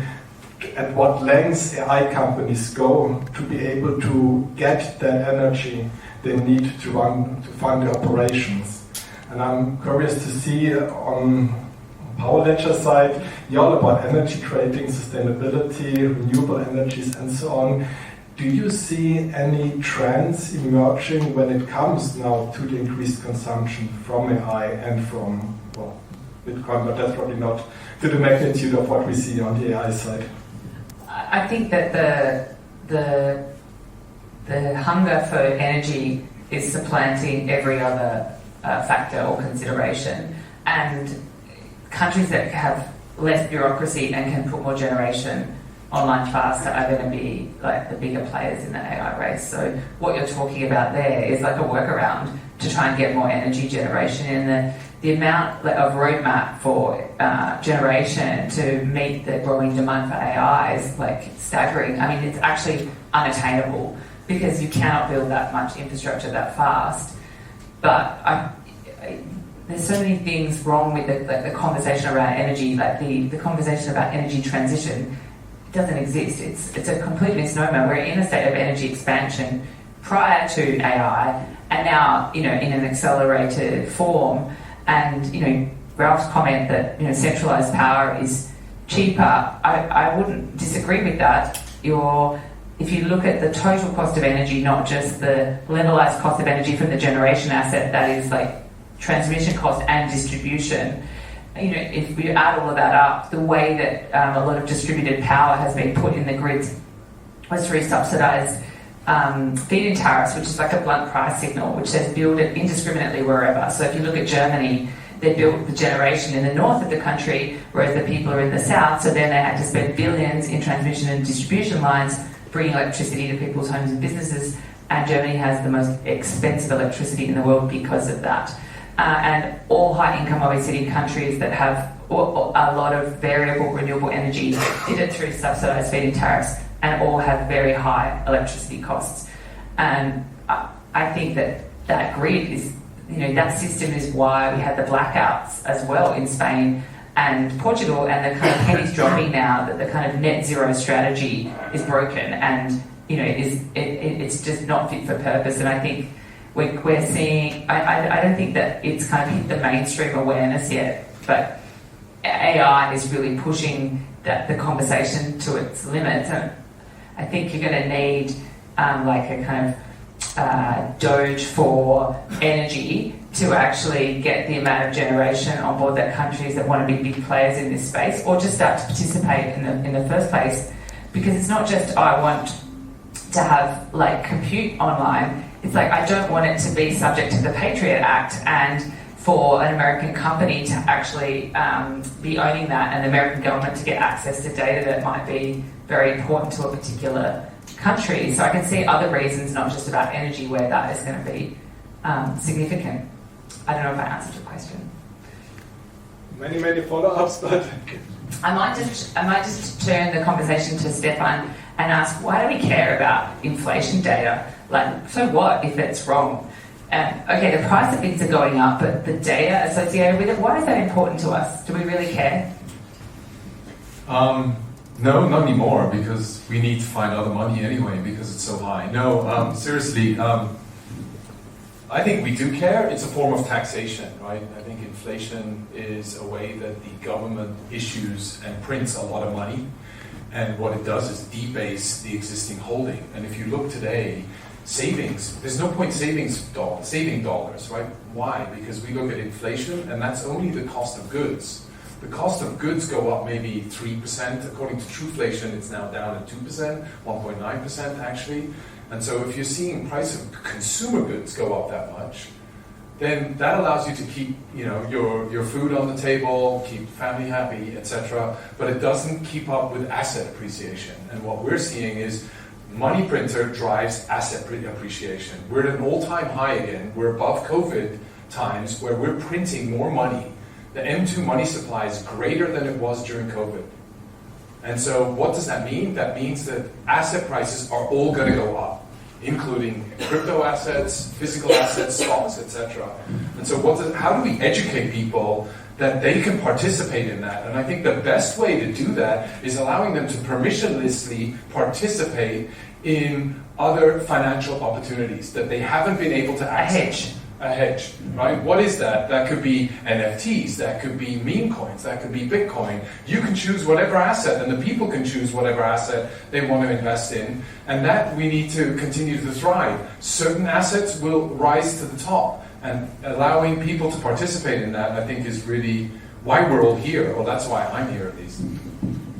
at what lengths AI companies go to be able to get that energy they need to fund the operations. And I'm curious to see on Powerledger side, you're all about energy trading, sustainability, renewable energies, and so on. Do you see any trends emerging when it comes now to the increased consumption from AI and from Bitcoin, but that's probably not to the magnitude of what we see on the AI side. I think that the hunger for energy is supplanting every other factor or consideration, and countries that have less bureaucracy and can put more generation online faster are going to be like the bigger players in the AI race. So what you're talking about there is like a workaround to try and get more energy generation in. The amount of roadmap for generation to meet the growing demand for AI is like staggering. I mean, it's actually unattainable because you cannot build that much infrastructure that fast. But there's so many things wrong with the conversation around energy, like the conversation about energy transition doesn't exist. It's a complete misnomer. We're in a state of energy expansion prior to AI, and now, in an accelerated form. And, Ralph's comment that, centralized power is cheaper, I wouldn't disagree with that. If you look at the total cost of energy, not just the levelized cost of energy from the generation asset, that is like transmission cost and distribution, if we add all of that up, the way that a lot of distributed power has been put in the grids was through subsidised feed-in tariffs, which is like a blunt price signal, which says build it indiscriminately wherever. So if you look at Germany, they built the generation in the north of the country, whereas the people are in the south, so then they had to spend billions in transmission and distribution lines, bringing electricity to people's homes and businesses, and Germany has the most expensive electricity in the world because of that. And all high-income OECD countries that have a lot of variable renewable energy did it through subsidised feed-in tariffs, and all have very high electricity costs. And I think that grid is, that system is why we had the blackouts as well in Spain and Portugal, and the kind of pennies dropping now that the kind of net zero strategy is broken, and it's just not fit for purpose. And I think we're seeing, I don't think that it's kind of hit the mainstream awareness yet, but AI is really pushing the conversation to its limits. And I think you're going to need like a kind of Doge for energy to actually get the amount of generation on board that countries that want to be big players in this space, or just start to participate in the first place. Because it's not just, I want to have like compute online. It's like, I don't want it to be subject to the Patriot Act and for an American company to actually be owning that, and the American government to get access to data that might be very important to a particular country. So I can see other reasons, not just about energy, where that is going to be significant. I don't know if I answered your question. Many follow-ups, but I might just turn the conversation to Stefan and ask, why do we care about inflation data? Like, so what if it's wrong? Okay, the price of things are going up, but the data associated with it, why is that important to us? Do we really care? No, not anymore, because we need to find other money anyway because it's so high. No, seriously, I think we do care. It's a form of taxation, right? I think inflation is a way that the government issues and prints a lot of money, and what it does is debase the existing holding. And if you look today, savings, there's no point saving dollars, right? Why? Because we look at inflation, and that's only the cost of goods. The cost of goods go up maybe 3%. According to Truflation, it's now down at 2%, 1.9% actually. And so if you're seeing price of consumer goods go up that much, then that allows you to keep, your food on the table, keep family happy, etc. But it doesn't keep up with asset appreciation. And what we're seeing is money printer drives asset appreciation. We're at an all-time high again. We're above COVID times where we're printing more money. The M2 money supply is greater than it was during COVID. And so what does that mean? That means that asset prices are all going to go up, including crypto assets, physical assets, stocks, etc. And so how do we educate people that they can participate in that? And I think the best way to do that is allowing them to permissionlessly participate in other financial opportunities that they haven't been able to access. A hedge, right? What is that? That could be NFTs, that could be meme coins, that could be Bitcoin. You can choose whatever asset, and the people can choose whatever asset they want to invest in, and that we need to continue to thrive. Certain assets will rise to the top, and allowing people to participate in that, I think, is really why we're all here, or that's why I'm here at least.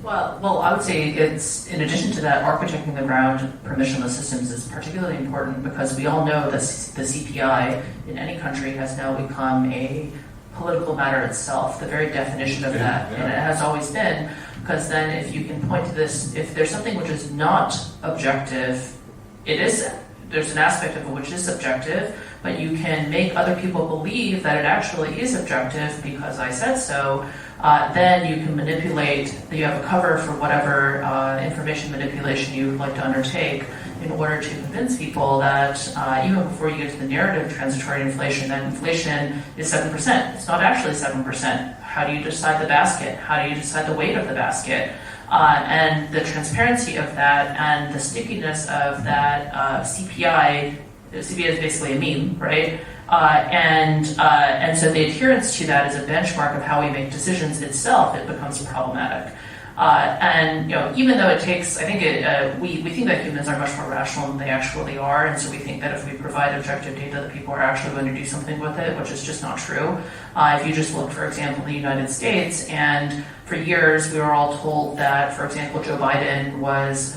Well, I would say it's, in addition to that, architecting the ground permissionless systems is particularly important because we all know that the CPI in any country has now become a political matter itself, the very definition of that, and it has always been, because then if you can point to this, if there's something which is not objective, there's an aspect of it which is subjective, but you can make other people believe that it actually is objective because I said so, then you can manipulate, you have a cover for whatever information manipulation you would like to undertake in order to convince people that even before you get to the narrative transitory inflation, that inflation is 7%. It's not actually 7%. How do you decide the basket? How do you decide the weight of the basket? And the transparency of that and the stickiness of that CPI is basically a meme, right? And so the adherence to that as a benchmark of how we make decisions itself, it becomes problematic. And even though it takes, I think we think that humans are much more rational than they actually are, and so we think that if we provide objective data, that people are actually going to do something with it, which is just not true. If you just look, for example, in the United States, and for years we were all told that, for example, Joe Biden was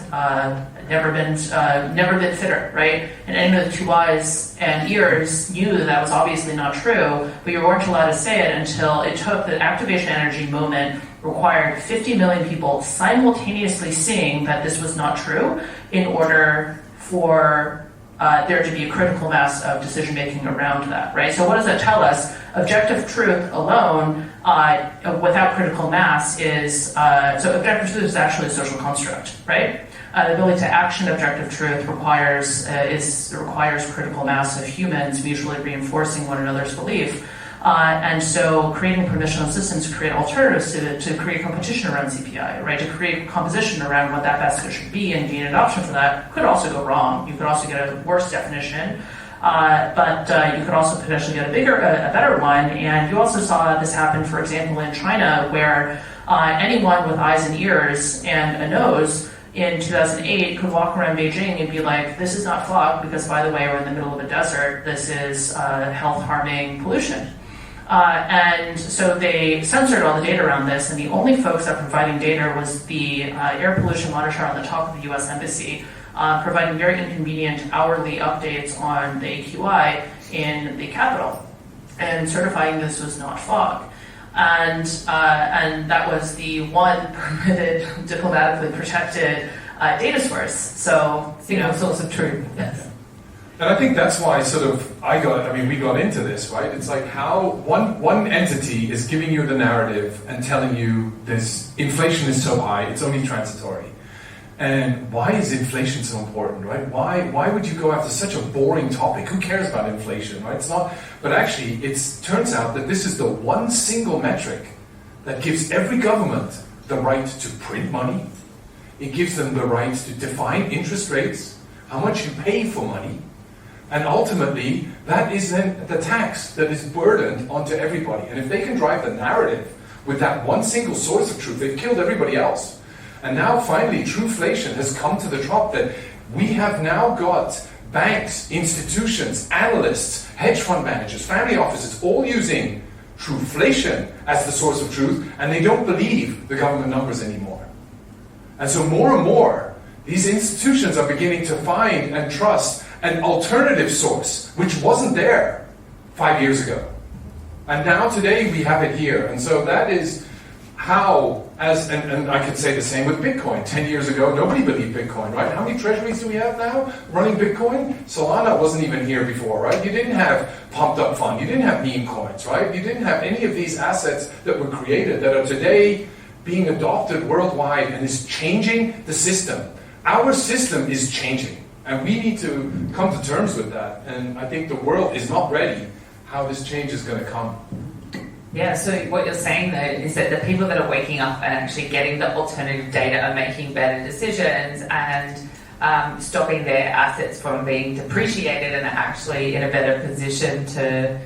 never been fitter, right? And any of the 2 eyes and ears knew that was obviously not true, but you weren't allowed to say it until it took the activation energy moment required 50 million people simultaneously seeing that this was not true in order for there to be a critical mass of decision making around that, right? So what does that tell us? Objective truth alone, without critical mass, is so objective truth is actually a social construct, right? The ability to action objective truth requires critical mass of humans mutually reinforcing one another's belief. And so creating permissionless systems to create alternatives to create competition around CPI, right? To create composition around what that basket should be and gain adoption for that could also go wrong. You could also get a worse definition, but you could also potentially get a better one. And you also saw this happen, for example, in China, where anyone with eyes and ears and a nose in 2008 could walk around Beijing and be like, this is not fog because, by the way, we're in the middle of a desert. This is health-harming pollution. And so they censored all the data around this, and the only folks that were providing data was the air pollution monitor on the top of the US Embassy, providing very inconvenient hourly updates on the AQI in the capital, and certifying this was not fog. And that was the one permitted, diplomatically protected data source. So, single source of truth. Yes. And I think that's why we got into this, right? It's like how one entity is giving you the narrative and telling you this inflation is so high, it's only transitory. And why is inflation so important, right? Why would you go after such a boring topic? Who cares about inflation, right? It's not, but actually it turns out that this is the one single metric that gives every government the right to print money. It gives them the right to define interest rates, how much you pay for money. And ultimately, that is then the tax that is burdened onto everybody. And if they can drive the narrative with that one single source of truth, they've killed everybody else. And now finally, Truflation has come to the top that we have now got banks, institutions, analysts, hedge fund managers, family offices, all using Truflation as the source of truth, and they don't believe the government numbers anymore. And so more and more, these institutions are beginning to find and trust an alternative source, which wasn't there 5 years ago. And now today we have it here. And so that is how, and I could say the same with Bitcoin. 10 years ago, nobody believed Bitcoin, right? How many treasuries do we have now running Bitcoin? Solana wasn't even here before, right? You didn't have pumped up fund. You didn't have meme coins, right? You didn't have any of these assets that were created that are today being adopted worldwide and is changing the system. Our system is changing. And we need to come to terms with that. And I think the world is not ready how this change is going to come. Yeah, so what you're saying though is that the people that are waking up and actually getting the alternative data are making better decisions and stopping their assets from being depreciated and are actually in a better position to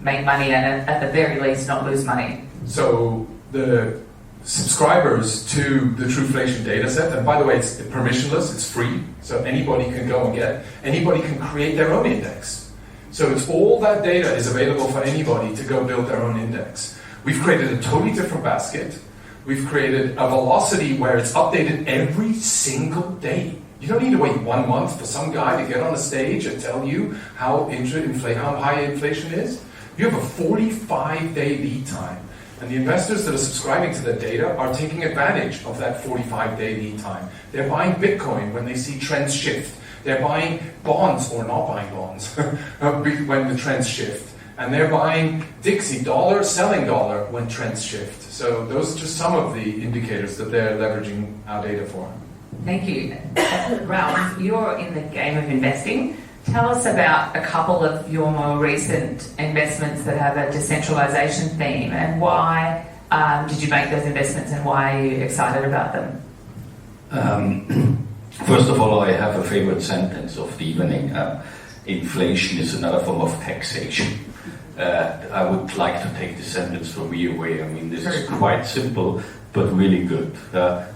make money and at the very least not lose money. So the subscribers to the Truflation dataset, and by the way, it's permissionless, it's free, so anybody can go and anybody can create their own index. So it's all that data is available for anybody to go build their own index. We've created a totally different basket. We've created a velocity where it's updated every single day. You don't need to wait 1 month for some guy to get on a stage and tell you how high inflation is. You have a 45-day lead time. And the investors that are subscribing to the data are taking advantage of that 45-day lead time. They're buying Bitcoin when they see trends shift. They're buying bonds or not buying bonds when the trends shift. And they're buying Dixie dollar, selling dollar when trends shift. So those are just some of the indicators that they're leveraging our data for. Thank you. Ralf, you're in the game of investing. Tell us about a couple of your more recent investments that have a decentralization theme, and why did you make those investments, and why are you excited about them? First of all, I have a favorite sentence of the evening. Inflation is another form of taxation. I would like to take the sentence from me away. I mean, this is quite simple, but really good,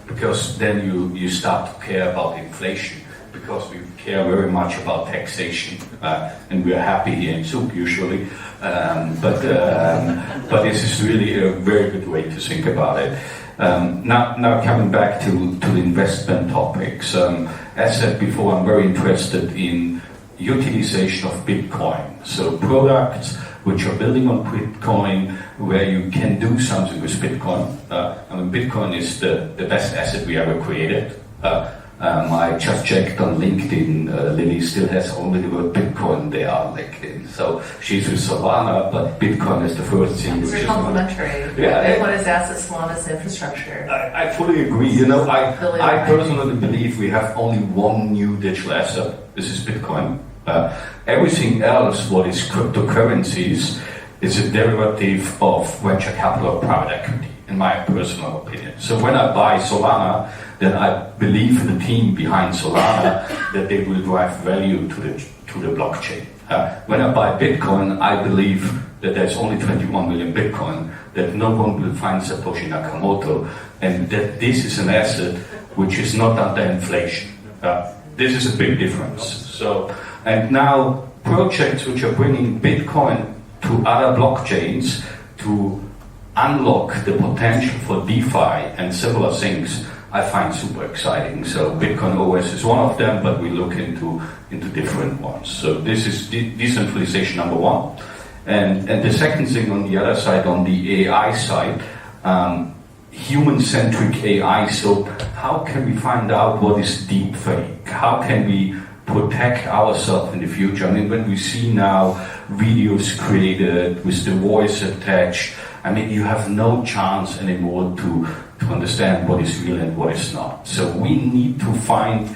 because then you start to care about inflation, because we care very much about taxation, and we are happy here in Zug usually, but this is really a very good way to think about it. Now coming back to the investment topics, as said before, I'm very interested in utilization of Bitcoin, so products which are building on Bitcoin, where you can do something with Bitcoin. I mean, Bitcoin is the best asset we ever created. I just checked on LinkedIn, Lily still has only the word Bitcoin there on LinkedIn. So she's with Solana, but Bitcoin is the first thing. It's very complimentary. Yeah, everyone has asked us Solana's infrastructure. I fully agree. You know, I personally believe we have only one new digital asset. This is Bitcoin. Everything else, what is cryptocurrencies, is a derivative of venture capital or private equity, in my personal opinion. So when I buy Solana, then I believe in the team behind Solana that they will drive value to the blockchain. When I buy Bitcoin, I believe that there's only 21 million Bitcoin, that no one will find Satoshi Nakamoto, and that this is an asset which is not under inflation. This is a big difference. So, and now projects which are bringing Bitcoin to other blockchains to unlock the potential for DeFi and similar things, I find super exciting. So Bitcoin OS is one of them, but we look into different ones. So this is decentralization number one. And the second thing on the other side, on the AI side, human-centric AI. So how can we find out what is deepfake? How can we protect ourselves in the future? I mean, when we see now videos created with the voice attached, I mean, you have no chance anymore to understand what is real and what is not. So we need to find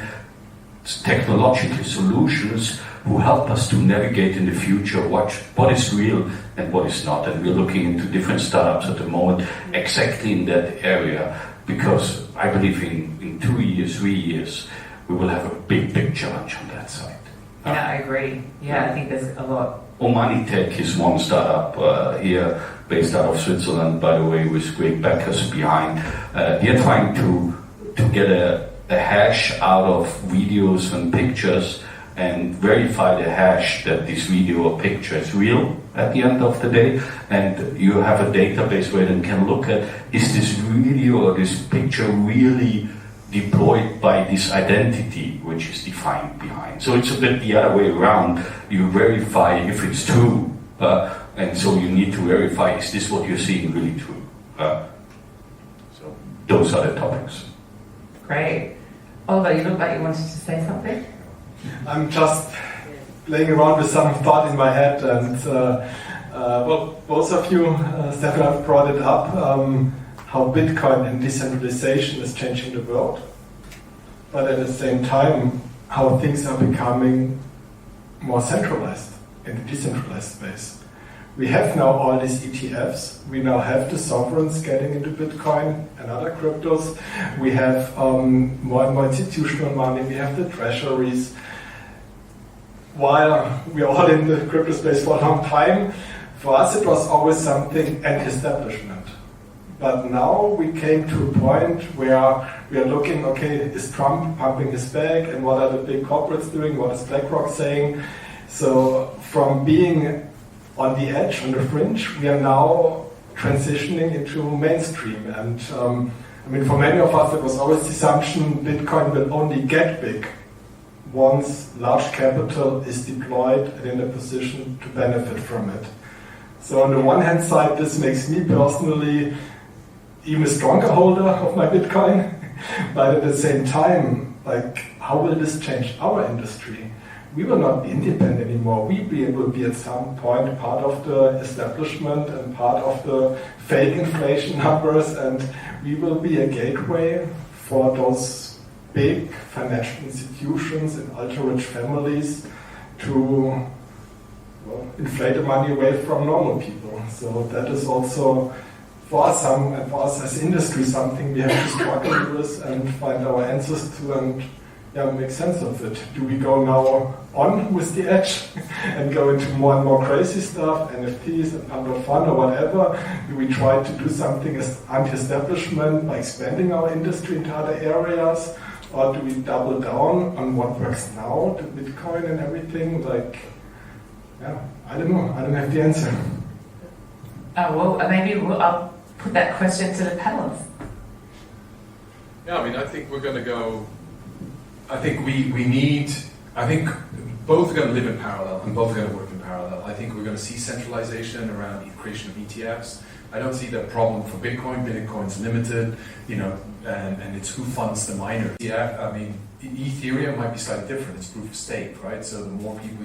technological solutions who help us to navigate in the future what is real and what is not. And we're looking into different startups at the moment exactly in that area, because I believe in 2 years, 3 years, we will have a big challenge on that side. Yeah, I agree. Yeah, I think there's a lot. Omani Tech is one startup here, based out of Switzerland, by the way, with great backers behind. They're trying to get a hash out of videos and pictures and verify the hash that this video or picture is real at the end of the day. And you have a database where you can look at, is this video or this picture really deployed by this identity which is defined behind. So it's a bit the other way around. You verify if it's true, and so you need to verify, is this what you're seeing really true? So those are the topics. Great. Oliver, you look like you wanted to say something? I'm just playing around with some thought in my head, and well, both of you, Stefan, have brought it up, how Bitcoin and decentralization is changing the world, but at the same time, how things are becoming more centralized in the decentralized space. We have now all these ETFs, we now have the sovereigns getting into Bitcoin and other cryptos, we have more and more institutional money, we have the treasuries. While we're all in the crypto space for a long time, for us it was always something anti-establishment. But now we came to a point where we are looking, okay, is Trump pumping his bag, and what are the big corporates doing, what is BlackRock saying? So from being on the edge, on the fringe, we are now transitioning into mainstream. And I mean, for many of us, it was always the assumption Bitcoin will only get big once large capital is deployed and in a position to benefit from it. So on the one hand side, this makes me personally even a stronger holder of my Bitcoin. But at the same time, like, how will this change our industry? We will not be independent anymore. We will be at some point part of the establishment and part of the fake inflation numbers, and we will be a gateway for those big financial institutions and ultra-rich families to inflate the money away from normal people. So that is also for us as industry something we have to struggle with and find our answers to and make sense of it. Do we go now on with the edge and go into more and more crazy stuff, NFTs and under fun or whatever? Do we try to do something as anti-establishment by expanding our industry into other areas? Or do we double down on what works now, the Bitcoin and everything? I don't know. I don't have the answer. I'll put that question to the panelists. Yeah, I mean, I think we're going to go. I think I think both are going to live in parallel and both are going to work in parallel. I think we're going to see centralization around the creation of ETFs. I don't see that problem for Bitcoin. Bitcoin's limited, and it's who funds the miner. Yeah, I mean, Ethereum might be slightly different. It's proof of stake, right? So the more people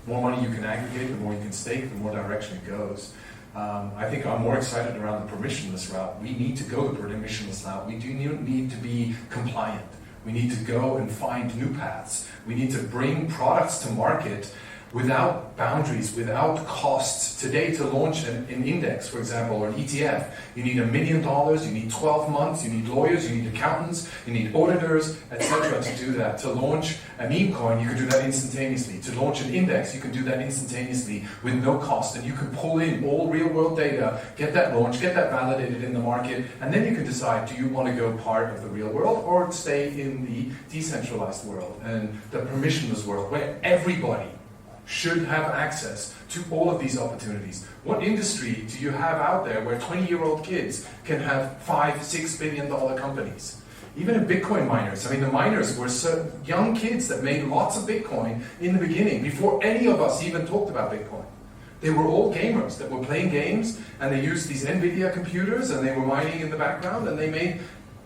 more money you can aggregate, the more you can stake, the more direction it goes. I think I'm more excited around the permissionless route. We need to go the permissionless route. We do need to be compliant. We need to go and find new paths. We need to bring products to market without boundaries, without costs. Today, to launch an index, for example, or an ETF, you need $1 million, you need 12 months, you need lawyers, you need accountants, you need auditors, etc. to do that. To launch a meme coin, you can do that instantaneously. To launch an index, you can do that instantaneously with no cost, and you can pull in all real-world data, get that launched, get that validated in the market, and then you can decide, do you want to go part of the real world or stay in the decentralized world and the permissionless world where everybody should have access to all of these opportunities. What industry do you have out there where 20-year-old kids can have $5-6 billion companies? Even in Bitcoin miners, I mean, the miners were young kids that made lots of Bitcoin in the beginning, before any of us even talked about Bitcoin. They were all gamers that were playing games, and they used these NVIDIA computers, and they were mining in the background, and they made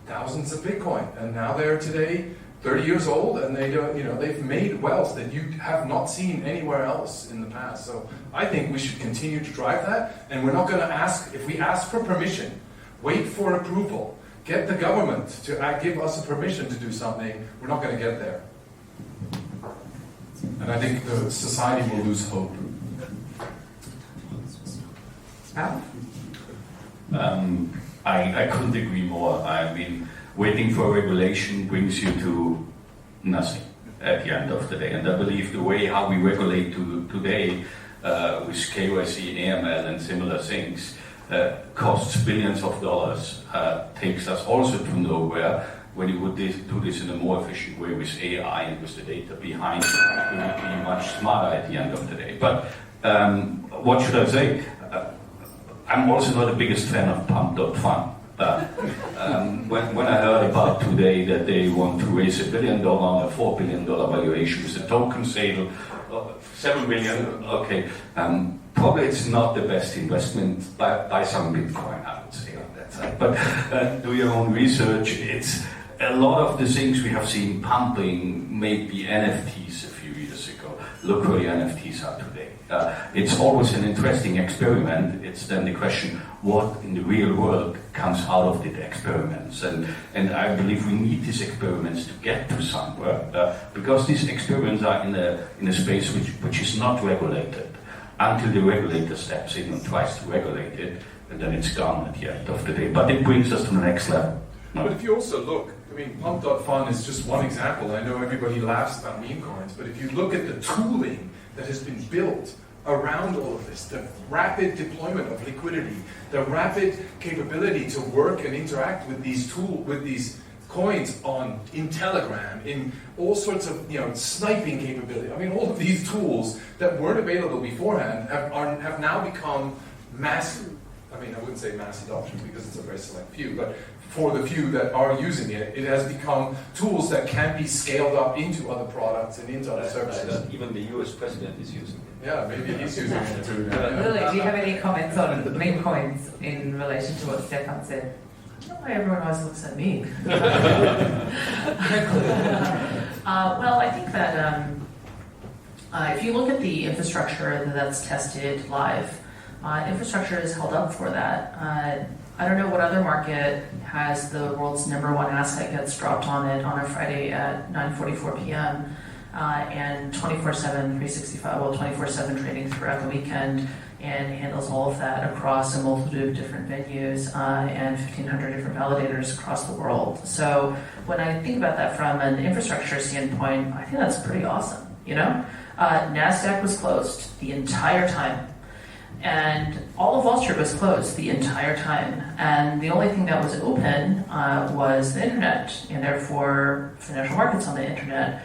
thousands of Bitcoin. And now they're today 30 years old, and they've made wealth that you have not seen anywhere else in the past. So I think we should continue to drive that, and we're not going to ask, if we ask for permission, wait for approval, get the government to give us a permission to do something, we're not going to get there. And I think the society will lose hope. I couldn't agree more. I mean, waiting for regulation brings you to nothing at the end of the day. And I believe the way how we regulate today with KYC and AML and similar things costs billions of dollars, takes us also to nowhere. When you would do this in a more efficient way with AI and with the data behind it, it will be much smarter at the end of the day. But what should I say? I'm also not the biggest fan of pump.fun. When I heard about today that they want to raise $1 billion on a $4 billion valuation with a token sale of $7 billion, okay, probably it's not the best investment. Buy some Bitcoin, I would say, on that side. But do your own research. It's a lot of the things we have seen pumping, maybe NFTs a few years ago. Look where the NFTs are today. It's always an interesting experiment. It's then the question, what in the real world comes out of the experiments? And I believe we need these experiments to get to somewhere, because these experiments are in a space which is not regulated until the regulator steps in and tries to regulate it, and then it's gone at the end of the day. But it brings us to the next level. No. But if you also look, I mean, pump.fun is just one example. I know everybody laughs about meme coins, but if you look at the tooling that has been built around all of this, the rapid deployment of liquidity, the rapid capability to work and interact with these coins in Telegram, in all sorts of sniping capability. I mean, all of these tools that weren't available beforehand have now become mass. I mean, I wouldn't say mass adoption because it's a very select few, but for the few that are using it, it has become tools that can be scaled up into other products and into other services. Even the US president is using it. Yeah, maybe he's using it too. Lily, do you have any comments on meme coins in relation to what Stefan said? I don't know why everyone always looks at me. Well, I think that if you look at the infrastructure that's tested live, infrastructure is held up for that. I don't know what other market has the world's #1 asset gets dropped on it on a Friday at 9:44 p.m. And 24/7, 365, well, 24/7 trading throughout the weekend, and handles all of that across a multitude of different venues and 1,500 different validators across the world. So when I think about that from an infrastructure standpoint, I think that's pretty awesome. NASDAQ was closed the entire time. And all of Wall Street was closed the entire time. And the only thing that was open was the internet, and therefore financial markets on the internet.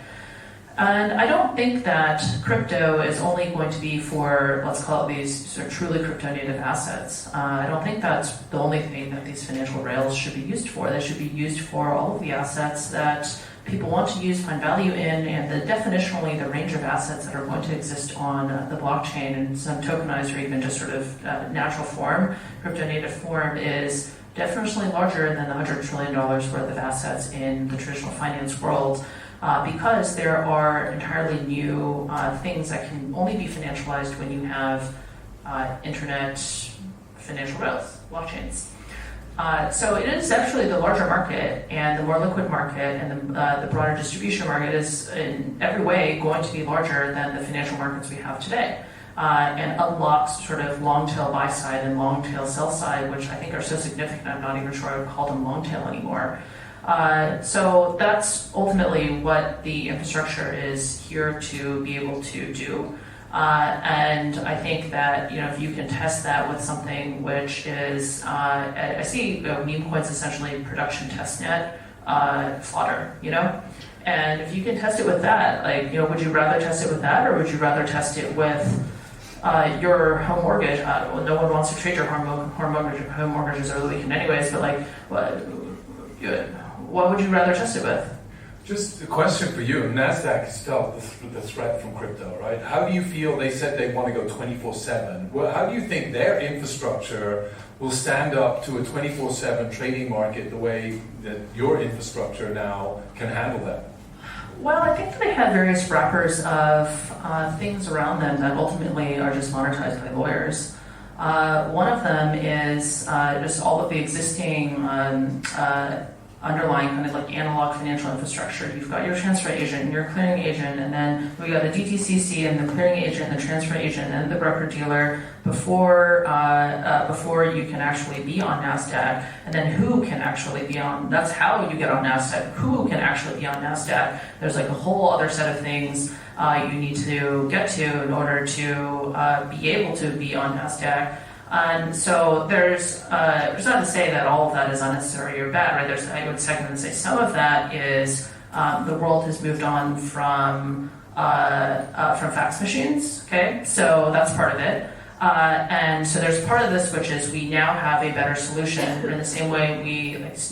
And I don't think that crypto is only going to be for, let's call it, these sort of truly crypto-native assets. I don't think that's the only thing that these financial rails should be used for. They should be used for all of the assets that people want to use, find value in, and definitionally the range of assets that are going to exist on the blockchain in some tokenized or even just sort of natural form. Crypto-native form is definitionally larger than the $100 trillion worth of assets in the traditional finance world. Because there are entirely new things that can only be financialized when you have internet financial rails, blockchains. So it is actually the larger market and the more liquid market, and the broader distribution market is in every way going to be larger than the financial markets we have today. And unlocks sort of long tail buy side and long tail sell side, which I think are so significant I'm not even sure I would call them long tail anymore. So that's ultimately what the infrastructure is here to be able to do. And I think that, if you can test that with something which is, I see meme coins essentially production testnet fodder, and if you can test it with that, would you rather test it with that, or would you rather test it with your home mortgage? Well, no one wants to trade your home mortgages over the weekend anyways, but what would you rather test it with? Just a question for you. NASDAQ has felt the threat from crypto, right? How do you feel? They said they want to go 24/7. Well, how do you think their infrastructure will stand up to a 24/7 trading market the way that your infrastructure now can handle that? Well, I think they have various wrappers of things around them that ultimately are just monetized by lawyers. One of them is just all of the existing underlying kind of analog financial infrastructure. You've got your transfer agent and your clearing agent, and then we got the DTCC and the clearing agent and the transfer agent and the broker dealer before you can actually be on NASDAQ, and then who can actually be on, that's how you get on NASDAQ, who can actually be on NASDAQ. There's a whole other set of things you need to get to in order to be able to be on NASDAQ. And so there's not to say that all of that is unnecessary or bad, right? I would second and say some of that is the world has moved on from fax machines, okay? So that's part of it. And so there's part of this which is we now have a better solution. In the same way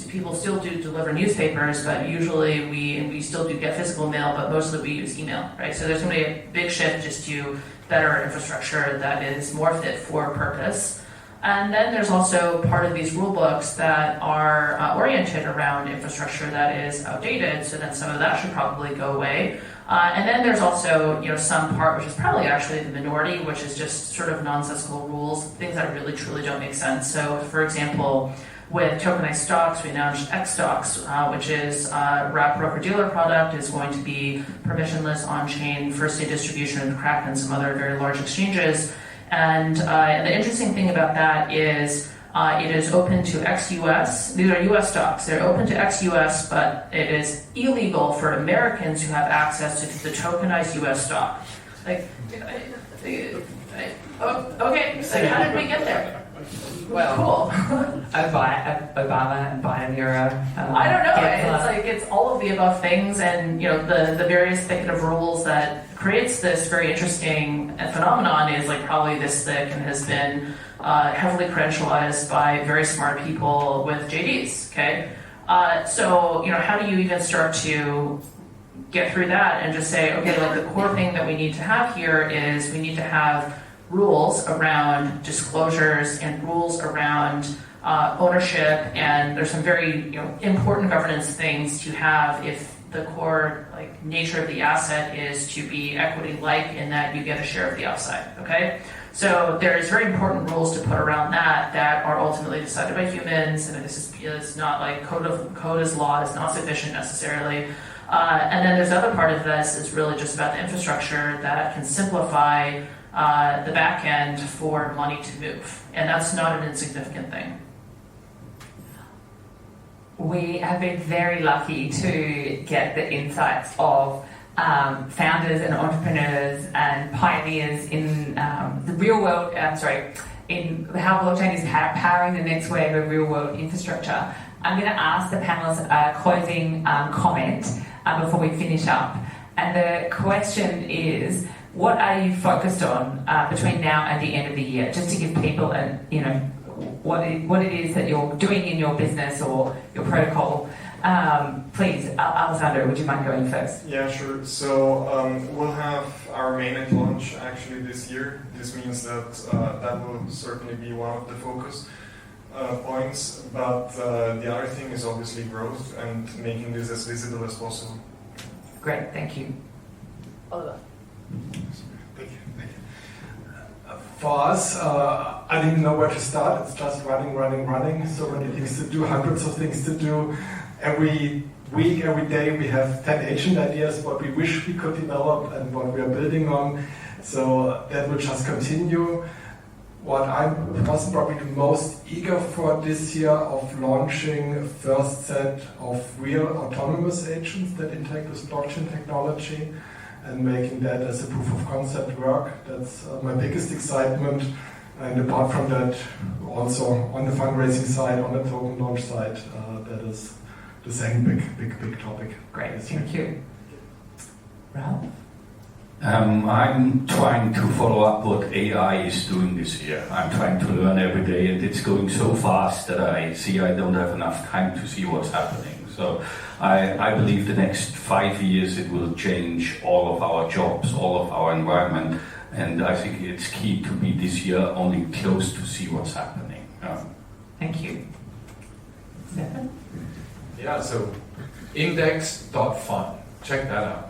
people still do deliver newspapers, but usually we still do get physical mail, but mostly we use email, right? So there's going to be a big shift just to better infrastructure that is more fit for purpose. And then there's also part of these rule books that are oriented around infrastructure that is outdated, so then some of that should probably go away. And then there's also some part which is probably actually the minority, which is just sort of nonsensical rules, things that really truly don't make sense. So for example, with tokenized stocks, we announced X stocks, which is a wrap broker-dealer product, is going to be permissionless on-chain first-day distribution in the Kraken and some other very large exchanges. And the interesting thing about that is it is open to ex-US. These are US stocks. They're open to ex-US, but it is illegal for Americans who have access to the tokenized US stock. Okay, so how did we get there? Well, cool. Obama and Biden era. I don't know. It's all of the above things, and the various thicket of rules that creates this very interesting phenomenon is like probably this thick and has been heavily credentialized by very smart people with JDs. Okay, so how do you even start to get through that and just say, okay, like the core thing that we need to have here is we need to have rules around disclosures and rules around ownership, and there's some very important governance things to have if the core nature of the asset is to be equity-like in that you get a share of the upside. Okay, so there's very important rules to put around that are ultimately decided by humans, and it's not like code as law is not sufficient necessarily. And then there's the other part of this is really just about the infrastructure that can simplify the back end for money to move, and that's not an insignificant thing. We have been very lucky to get the insights of founders and entrepreneurs and pioneers in the real world, in how blockchain is powering the next wave of real world infrastructure. I'm going to ask the panelists a closing comment before we finish up. And the question is, what are you focused on between now and the end of the year? Just to give people what it is that you're doing in your business or your protocol. Please, Alessandro, would you mind going first? Yeah, sure. So we'll have our mainnet launch actually this year. This means that that will certainly be one of the focus points. But the other thing is obviously growth and making this as visible as possible. Great, thank you. Thank you. For us, I didn't know where to start. It's just running. So many things to do, hundreds of things to do. Every week, every day, we have 10 agent ideas, what we wish we could develop and what we are building on. So that will just continue. What I was probably the most eager for this year of launching a first set of real autonomous agents that interact with blockchain technology and making that as a proof of concept work. That's my biggest excitement. And apart from that, also on the fundraising side, on the token launch side, that is the second big topic. Great, thank you. Ralf? I'm trying to follow up what AI is doing this year. I'm trying to learn every day, and it's going so fast that I don't have enough time to see what's happening. So I believe the next 5 years it will change all of our jobs, all of our environment, and I think it's key to be this year only close to see what's happening. Thank you. Stefan? Yeah, so index.fun. Check that out.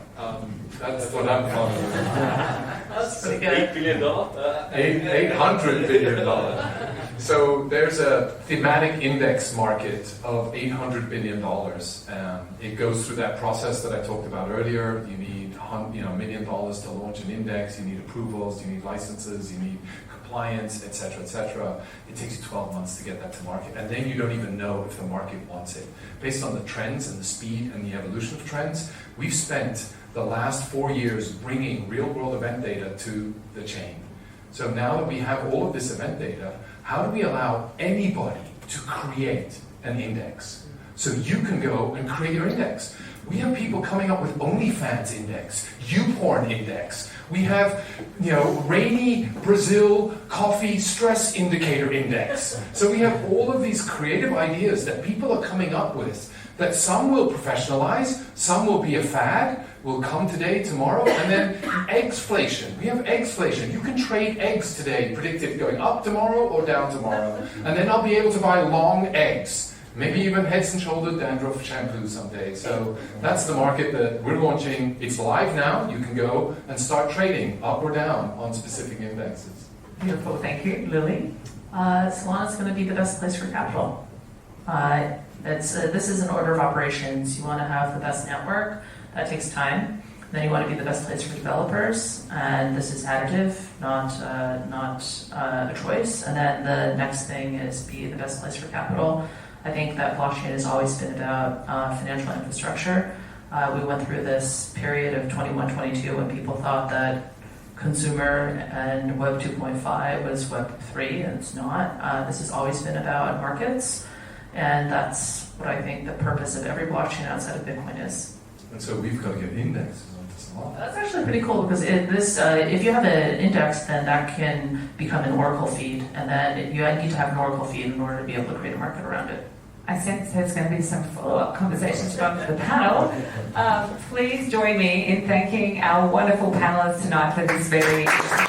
That's what I'm following. That's pretty good. $8 billion? $800 billion. So there's a thematic index market of $800 billion. It goes through that process that I talked about earlier. You need $1 million to launch an index. You need approvals. You need licenses. You need compliance, etc., etc. It takes you 12 months to get that to market, and then you don't even know if the market wants it. Based on the trends and the speed and the evolution of trends, we've spent the last 4 years bringing real-world event data to the chain. So now that we have all of this event data, how do we allow anybody to create an index? So you can go and create your index. We have people coming up with OnlyFans index, YouPorn index. We have, rainy Brazil coffee stress indicator index. So we have all of these creative ideas that people are coming up with that some will professionalize, some will be a fad, will come today, tomorrow, and then eggsflation. We have eggsflation. You can trade eggs today, predicted going up tomorrow or down tomorrow. And then I'll be able to buy long eggs. Maybe even Heads and Shoulders dandruff shampoo someday. So that's the market that we're launching. It's live now. You can go and start trading up or down on specific indexes. Beautiful, thank you. Lily? Solana's going to be the best place for capital. This is an order of operations. You want to have the best network. That takes time. Then you want to be the best place for developers, and this is additive, not a choice. And then the next thing is be the best place for capital. I think that blockchain has always been about financial infrastructure. We went through this period of 21, 22 when people thought that consumer, and Web 2.5 was Web 3, and it's not. This has always been about markets, and that's what I think the purpose of every blockchain outside of Bitcoin is. And so we've got to get indexes onto Solana. That's actually pretty cool because if you have an index, then that can become an Oracle feed, and then you need to have an Oracle feed in order to be able to create a market around it. I sense there's going to be some follow-up conversations from the panel. Please join me in thanking our wonderful panelists tonight for this very interesting